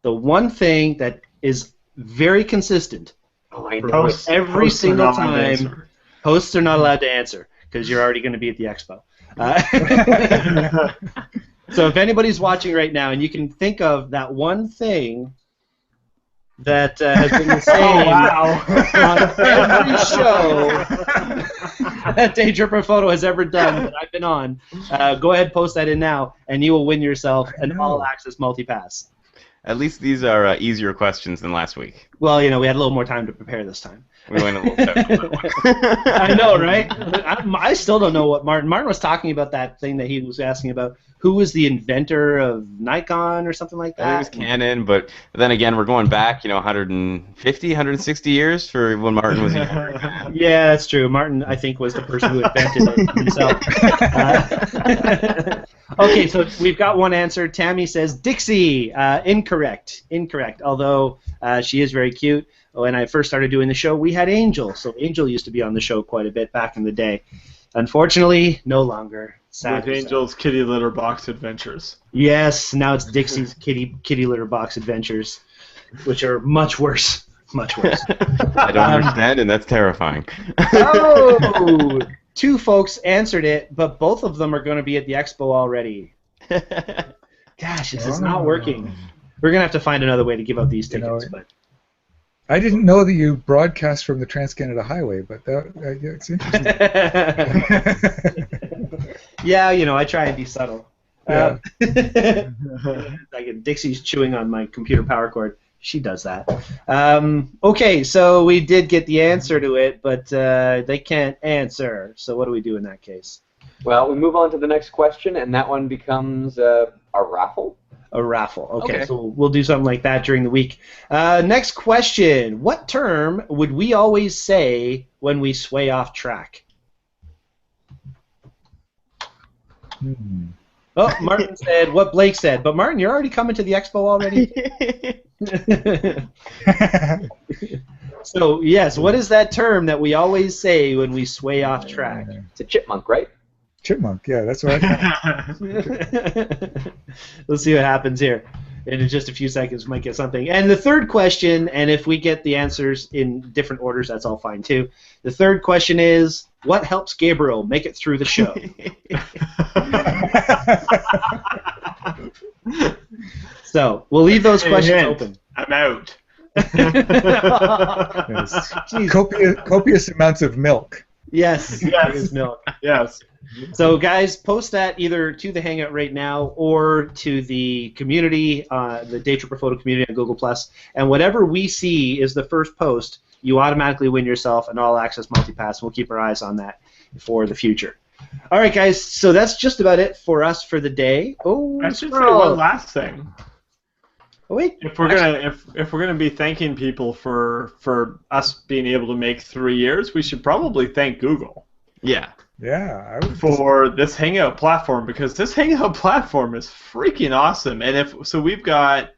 The one thing that is very consistent. Oh, I know. Every single time. Hosts are not allowed to answer because you're already going to be at the expo. So if anybody's watching right now and you can think of that one thing that has been the same on every show that Daytripper Photo has ever done that I've been on, go ahead and post that in now, and you will win yourself an all-access multi-pass. At least these are easier questions than last week. Well, we had a little more time to prepare this time. We went a little step on that one. I know, right? I still don't know what Martin was talking about, that thing that he was asking about. Who was the inventor of Nikon or something like that? I think it was Canon, but then again, we're going back, 150, 160 years for when Martin was younger. Yeah, that's true. Martin, I think, was the person who invented it himself. Okay, so we've got one answer. Tammy says Dixie. Incorrect. Incorrect. Although she is very cute. When I first started doing the show, we had Angel. So Angel used to be on the show quite a bit back in the day. Unfortunately, no longer. With Angel's kitty litter box adventures. Yes, now it's Dixie's kitty litter box adventures, which are much worse. Much worse. I don't understand, and that's terrifying. Oh! 2 folks answered it, but both of them are going to be at the expo already. Gosh, this is not working. We're going to have to find another way to give out these tickets. But I didn't know that you broadcast from the Trans-Canada Highway, but yeah, it's interesting. Yeah, I try and be subtle. Yeah. Like Dixie's chewing on my computer power cord. She does that. Okay, so we did get the answer to it, but they can't answer. So what do we do in that case? Well, we move on to the next question, and that one becomes a raffle. A raffle. Okay, so we'll do something like that during the week. Next question. What term would we always say when we sway off track? Oh, Martin said what Blake said. But Martin, you're already coming to the expo already? So, yes, what is that term that we always say when we sway off track? It's a chipmunk, right? Chipmunk, yeah, that's what I thought. Let's see what happens here. In just a few seconds, we might get something. And the third question, and if we get the answers in different orders, that's all fine too. The third question is, what helps Gabriel make it through the show? So we'll leave those questions open. I'm out. Yes. Copious amounts of milk. Yes. Yes. Milk. Yes. So, guys, post that either to the Hangout right now or to the community, the Daytripper Photo community on Google+. And whatever we see is the first post, you automatically win yourself an all-access multipass. We'll keep our eyes on that for the future. All right, guys, so that's just about it for us for the day. Oh, I should say one last thing. Oh, wait. If we're gonna be thanking people for us being able to make 3 years, we should probably thank Google. Yeah. Yeah. For this Hangout platform, because this Hangout platform is freaking awesome. And we've got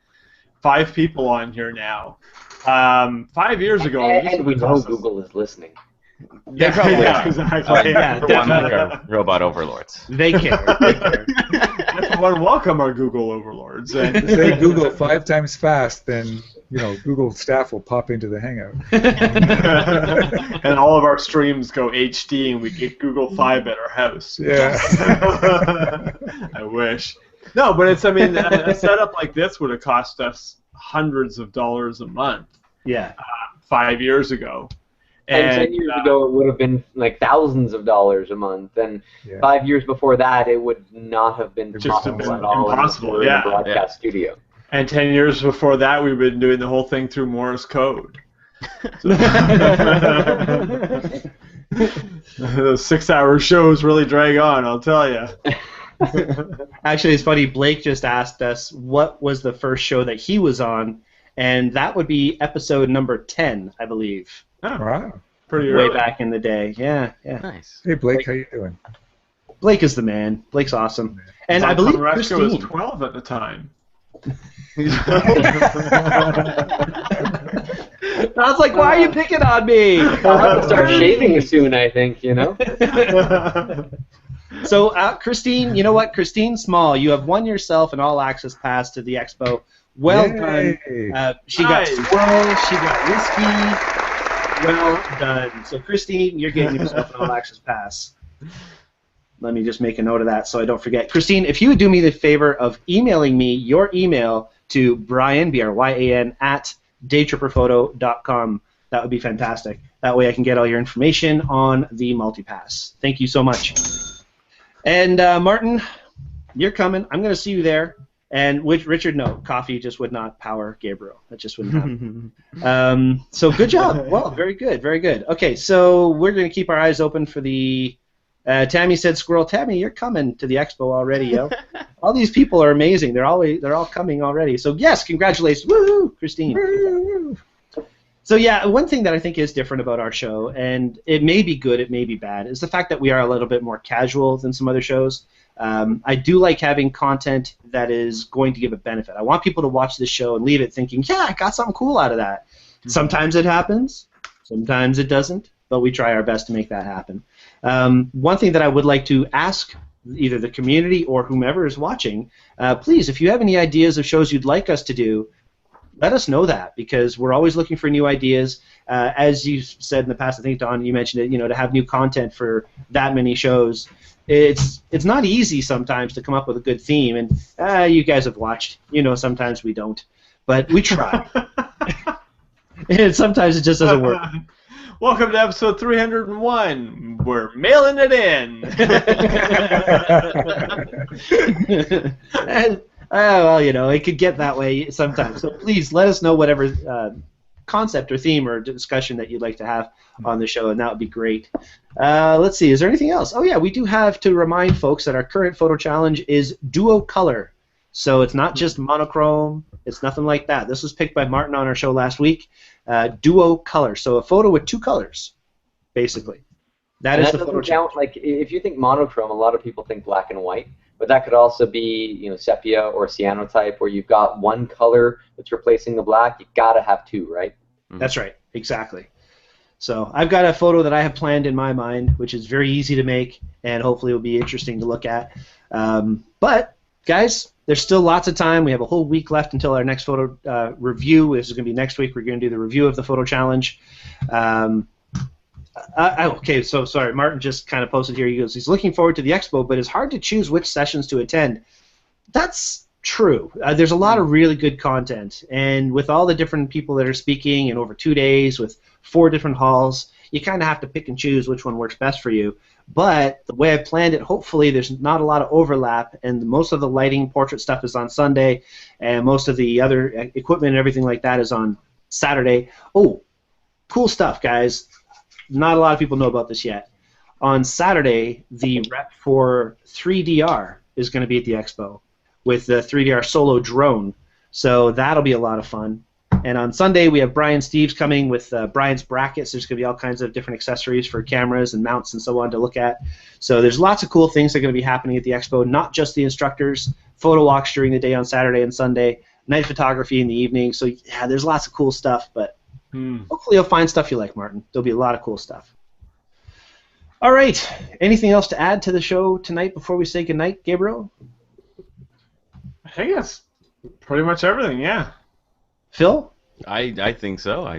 5 people on here now. 5 years ago, and we know Google is listening. They probably are. Exactly. They're robot overlords. They care. I want to welcome our Google overlords. If you say Google 5 times fast, then Google staff will pop into the Hangout. And all of our streams go HD, and we get Google 5 at our house. Yeah. I wish. No, but a setup like this would have cost us hundreds of dollars a month. Yeah. 5 years ago. And 10 years ago, it would have been like thousands of dollars a month. And 5 years before that, it would not have been possible at all. Impossible, in a broadcast studio. And 10 years before that, we've been doing the whole thing through Morse code. Those 6-hour shows really drag on, I'll tell you. Actually, it's funny. Blake just asked us what was the first show that he was on, and that would be episode number 10, I believe. Oh, wow. Pretty way early. back in the day. Yeah. Nice. Hey, Blake, how you doing? Blake is the man. Blake's awesome. And I believe Reska was Christine 12 at the time. I was like, why are you picking on me? I'll have to start shaving soon, I think, So, Christine, you know what? Christine Small, you have won yourself an all-access pass to the expo. Well done. She got swirl, she got whiskey. Well done. So, Christine, you're getting yourself an all-access pass. Let me just make a note of that so I don't forget. Christine, if you would do me the favor of emailing me your email to Brian, B-R-Y-A-N, at daytripperphoto.com, that would be fantastic. That way I can get all your information on the multipass. Thank you so much. And Martin, you're coming. I'm going to see you there. And Richard, no, coffee just would not power Gabriel. That just wouldn't happen. So good job. Well, very good, very good. Okay, so we're going to keep our eyes open for the... Tammy said, "Squirrel, Tammy, you're coming to the expo already, yo." All these people are amazing. They're all coming already. So yes, congratulations, woo, Christine. Woo. So yeah, one thing that I think is different about our show, and it may be good, it may be bad, is the fact that we are a little bit more casual than some other shows. I do like having content that is going to give a benefit. I want people to watch this show and leave it thinking, yeah, I got something cool out of that. Sometimes it happens, sometimes it doesn't, but we try our best to make that happen. One thing that I would like to ask either the community or whomever is watching, please, if you have any ideas of shows you'd like us to do, let us know that, because we're always looking for new ideas. As you said in the past, I think, Don, you mentioned it, you know, to have new content for that many shows, it's not easy sometimes to come up with a good theme, and you guys have watched, you know, sometimes we don't, but we try. And sometimes it just doesn't work. Welcome to episode 301. We're mailing it in. And, well, you know, it could get that way sometimes. So please let us know whatever concept or theme or discussion that you'd like to have on the show, and that would be great. Let's see, is there anything else? Oh yeah, we do have to remind folks that our current photo challenge is duo color. So it's not just monochrome, it's nothing like that. This was picked by Martin on our show last week. Duo color, so a photo with two colors, basically. That is the photo challenge. Like, if you think monochrome, a lot of people think black and white, but that could also be, you know, sepia or cyanotype, where you've got one color that's replacing the black. You gotta have two, right? That's right, exactly. So I've got a photo that I have planned in my mind, which is very easy to make, and hopefully will be interesting to look at. But guys, there's still lots of time. We have a whole week left until our next photo review. This is going to be next week. We're going to do the review of the photo challenge. Okay, so sorry. Martin just kind of posted here. He goes, he's looking forward to the expo, but it's hard to choose which sessions to attend. That's true. There's a lot of really good content, and with all the different people that are speaking and over 2 days with 4 different halls, you kind of have to pick and choose which one works best for you. But the way I've planned it, hopefully there's not a lot of overlap, and most of the lighting, portrait stuff is on Sunday, and most of the other equipment and everything like that is on Saturday. Oh, cool stuff, guys. Not a lot of people know about this yet. On Saturday, the rep for 3DR is going to be at the expo with the 3DR solo drone, so that'll be a lot of fun. And on Sunday, we have Brian Steves coming with Brian's brackets. There's going to be all kinds of different accessories for cameras and mounts and so on to look at. So there's lots of cool things that are going to be happening at the expo, not just the instructors, photo walks during the day on Saturday and Sunday, night photography in the evening. So yeah, there's lots of cool stuff, but hopefully you'll find stuff you like, Martin. There'll be a lot of cool stuff. All right. Anything else to add to the show tonight before we say goodnight, Gabriel? I think that's pretty much everything, yeah. Phil? I think so.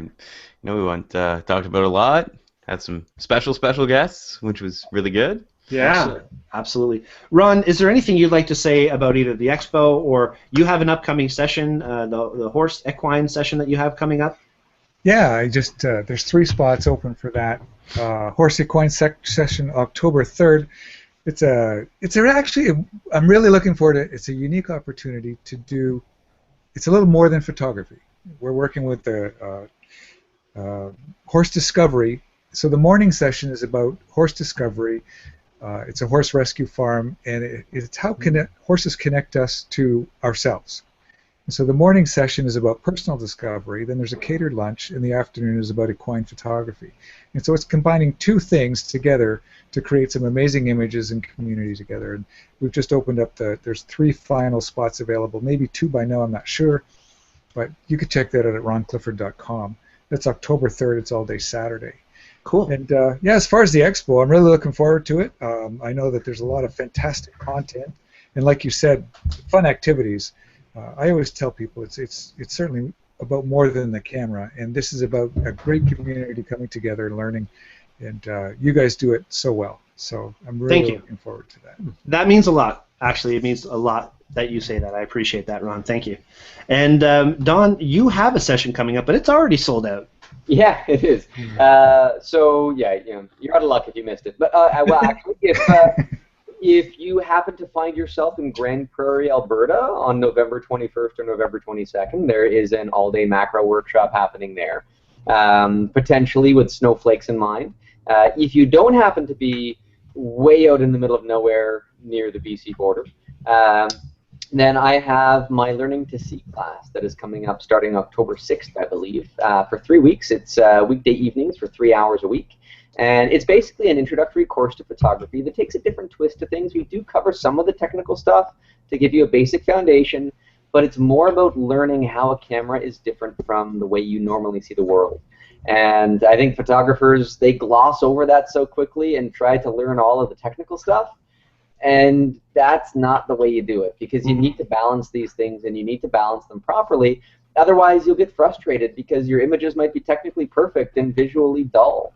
We went talked about a lot. Had some special guests, which was really good. Yeah, absolutely. Ron, is there anything you'd like to say about either the expo or you have an upcoming session, the horse equine session that you have coming up? Yeah, I just there's 3 spots open for that horse equine session, October 3rd. It's actually, I'm really looking forward to it. It's a unique opportunity to do. It's a little more than photography. We're working with the horse discovery. So the morning session is about horse discovery. It's a horse rescue farm, and it's how horses connect us to ourselves. And so the morning session is about personal discovery. Then there's a catered lunch, and the afternoon is about equine photography. And so it's combining 2 things together to create some amazing images and community together. And we've just opened up there's 3 final spots available, maybe 2 by now, I'm not sure. But you could check that out at ronclifford.com. That's October 3rd. It's all day Saturday. Cool. And yeah, as far as the expo, I'm really looking forward to it. I know that there's a lot of fantastic content, and like you said, fun activities. I always tell people it's certainly about more than the camera, and this is about a great community coming together and learning. And you guys do it so well. So I'm really looking forward to that. That means a lot. Actually, it means a lot that you say that. I appreciate that, Ron. Thank you. And Don, you have a session coming up, but it's already sold out. Yeah, it is. So yeah, you're out of luck if you missed it. But well, actually, if you happen to find yourself in Grand Prairie, Alberta, on November 21st or November 22nd, there is an all-day macro workshop happening there, potentially with snowflakes in mind. If you don't happen to be way out in the middle of nowhere near the BC border, then I have my Learning to See class that is coming up starting October 6th, I believe, for 3 weeks. It's weekday evenings for 3 hours a week. And it's basically an introductory course to photography that takes a different twist to things. We do cover some of the technical stuff to give you a basic foundation, but it's more about learning how a camera is different from the way you normally see the world. And I think photographers, they gloss over that so quickly and try to learn all of the technical stuff. And that's not the way you do it, because you need to balance these things, and you need to balance them properly. otherwise you'll get frustrated because your images might be technically perfect and visually dull.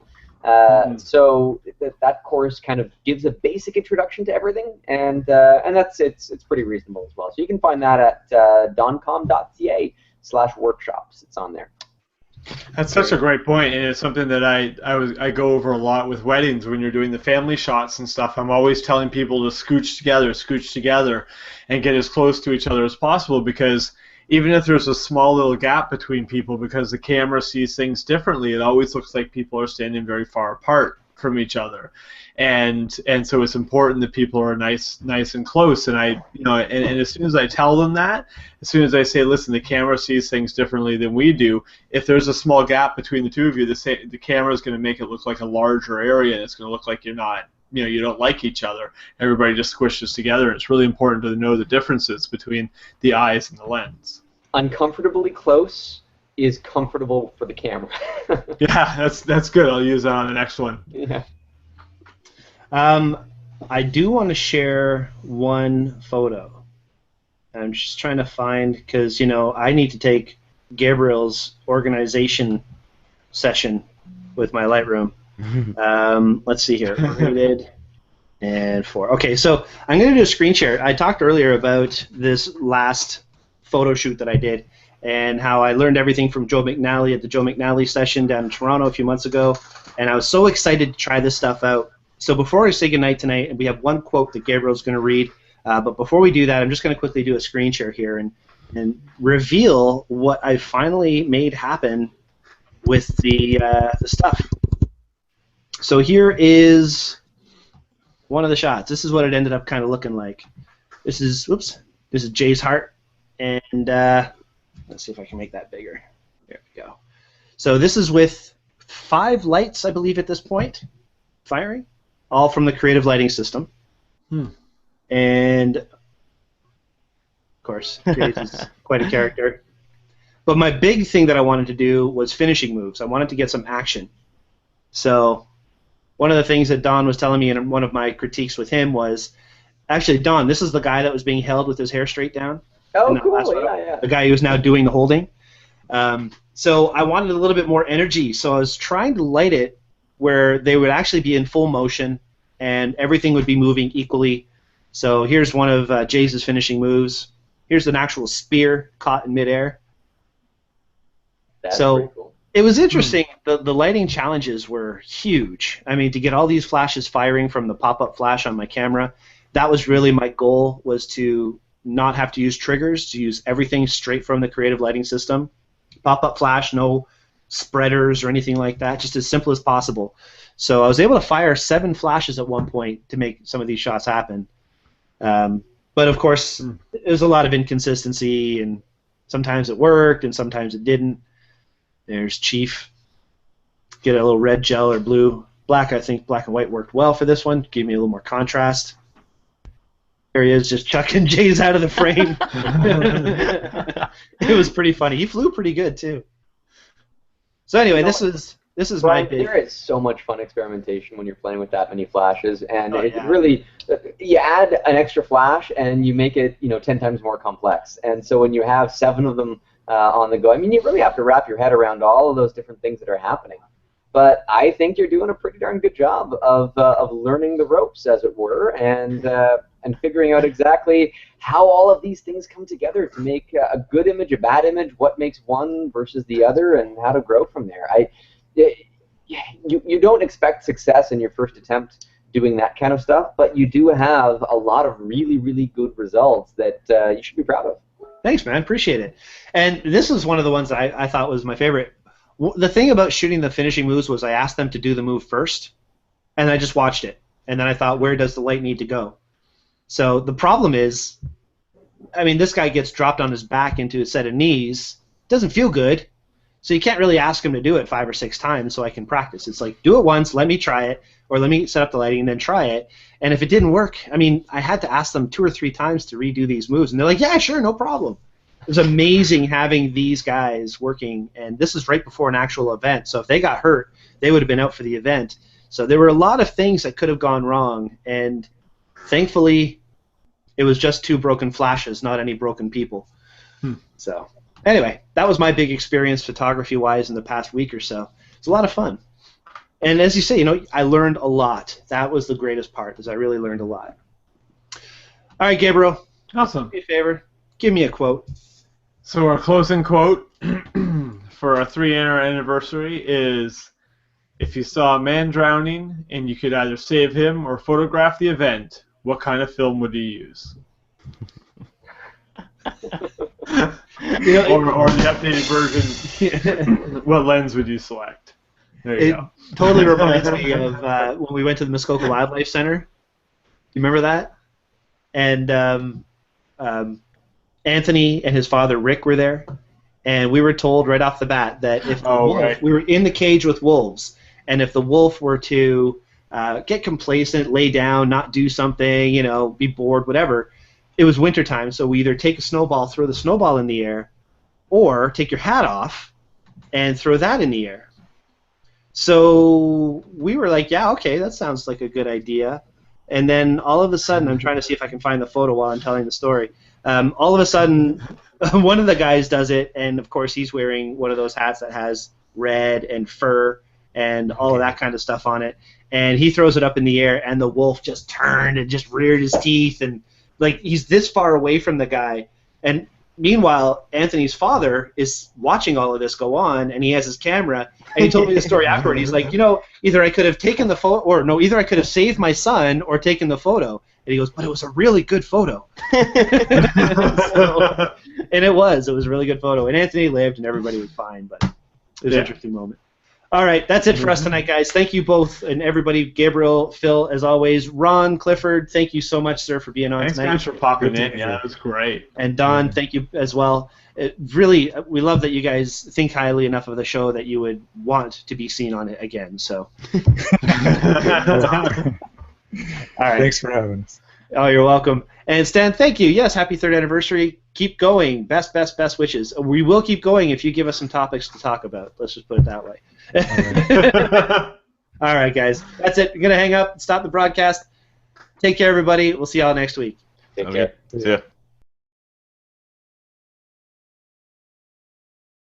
So that course kind of gives a basic introduction to everything, and it's pretty reasonable as well. So you can find that at doncom.ca/workshops. It's on there. That's such a great point, and it's something that I go over a lot with weddings when you're doing the family shots and stuff. I'm always telling people to scooch together, and get as close to each other as possible, because even if there's a small little gap between people, because the camera sees things differently, it always looks like people are standing very far apart from each other, and so it's important that people are nice and close. And and as soon as I tell them that, as soon as I say, listen, the camera sees things differently than we do, if there's a small gap between the two of you, the camera is going to make it look like a larger area, and it's going to look like you don't like each other. Everybody just squishes together. It's really important to know the differences between the eyes and the lens. Uncomfortably close is comfortable for the camera. Yeah, that's good. I'll use that on the next one. Yeah. I do want to share one photo. I'm just trying to find, because I need to take Gabriel's organization session with my Lightroom. Let's see here. Rated and 4. Okay, so I'm going to do a screen share. I talked earlier about this last photo shoot that I did and how I learned everything from Joe McNally at the Joe McNally session down in Toronto a few months ago, and I was so excited to try this stuff out. So before I say goodnight tonight, we have one quote that Gabriel's going to read, but before we do that, I'm just going to quickly do a screen share here and reveal what I finally made happen with the stuff. So here is one of the shots. This is what it ended up kind of looking like. This is Jay's heart, and let's see if I can make that bigger. There we go. So this is with 5 lights, I believe, at this point, firing, all from the creative lighting system. And of course, Jay's is quite a character. But my big thing that I wanted to do was finishing moves. I wanted to get some action. So one of the things that Don was telling me in one of my critiques with him was, actually, Don, this is the guy that was being held with his hair straight down. Oh, cool, yeah. The guy who's now doing the holding. So I wanted a little bit more energy, so I was trying to light it where they would actually be in full motion and everything would be moving equally. So here's one of Jay's finishing moves. Here's an actual spear caught in midair. That's pretty cool. It was interesting. The lighting challenges were huge. I mean, to get all these flashes firing from the pop-up flash on my camera, that was really my goal, was to not have to use triggers, to use everything straight from the creative lighting system. Pop-up flash, no spreaders or anything like that, just as simple as possible. So I was able to fire 7 flashes at one point to make some of these shots happen. But of course, there's a lot of inconsistency, and sometimes it worked and sometimes it didn't. There's Chief. Get a little red gel or blue. Black, I think black and white worked well for this one. Gave me a little more contrast. There he is, just chucking Jay's out of the frame. It was pretty funny. He flew pretty good too. So anyway, this is Brian, my big. there is so much fun experimentation when you're playing with that many flashes, and really, you add an extra flash and you make it 10 times more complex. And so when you have 7 of them on the go, I mean, you really have to wrap your head around all of those different things that are happening. But I think you're doing a pretty darn good job of learning the ropes, as it were, and figuring out exactly how all of these things come together to make a good image, a bad image, what makes one versus the other, and how to grow from there. You don't expect success in your first attempt doing that kind of stuff, but you do have a lot of really, really good results that you should be proud of. Thanks, man. Appreciate it. And this is one of the ones that I thought was my favorite. The thing about shooting the finishing moves was I asked them to do the move first, and I just watched it. And then I thought, where does the light need to go? So the problem is, I mean, this guy gets dropped on his back into a set of knees. Doesn't feel good. So you can't really ask him to do it 5 or 6 times so I can practice. It's like, do it once, let me try it, or let me set up the lighting and then try it. And if it didn't work, I mean, I had to ask them 2 or 3 times to redo these moves. And they're like, yeah, sure, no problem. It was amazing having these guys working, and this is right before an actual event. So if they got hurt, they would have been out for the event. So there were a lot of things that could have gone wrong, and thankfully it was just 2 broken flashes, not any broken people. So Anyway, that was my big experience photography-wise in the past week or so. It's a lot of fun. And as you say, you know, I learned a lot. That was the greatest part, is I really learned a lot. All right, Gabriel. Awesome. Do me a favor. Give me a quote. So our closing quote for our 3-year anniversary is, if you saw a man drowning and you could either save him or photograph the event, what kind of film would you use? You know, or the updated version, what lens would you select? There you go. It totally reminds me of when we went to the Muskoka Wildlife Center. Do you remember that? And Anthony and his father Rick were there, and we were told right off the bat that if we were in the cage with wolves, and if the wolf were to get complacent, lay down, not do something, you know, be bored, whatever, it was wintertime, so we either take a snowball, throw the snowball in the air, or take your hat off and throw that in the air. So we were like, yeah, okay, that sounds like a good idea. And then all of a sudden, I'm trying to see if I can find the photo while I'm telling the story. All of a sudden, one of the guys does it, and of course he's wearing one of those hats that has red and fur and all of that kind of stuff on it. And he throws it up in the air, and the wolf just turned and just reared his teeth, and like he's this far away from the guy. And meanwhile, Anthony's father is watching all of this go on, and he has his camera, and he told me the story afterward. He's like, you know, either I could have taken the photo, or no, either I could have saved my son or taken the photo. And he goes, but it was a really good photo. And it was a really good photo. And Anthony lived, and everybody was fine, but it was an interesting moment. All right, that's it for us tonight, guys. Thank you both and everybody. Gabriel, Phil, as always. Ron, Clifford, thank you so much, sir, for being on tonight. Thanks, guys, for popping in. Yeah, that was great. And Don, thank you as well. Really, we love that you guys think highly enough of the show that you would want to be seen on it again. So, all right. Thanks for having us. Oh, you're welcome. And Stan, thank you. Yes, happy 3rd anniversary. Keep going. Best wishes. We will keep going if you give us some topics to talk about. Let's just put it that way. All right, guys. That's it. I'm going to hang up, stop the broadcast. Take care, everybody. We'll see y'all next week. Take care. See ya.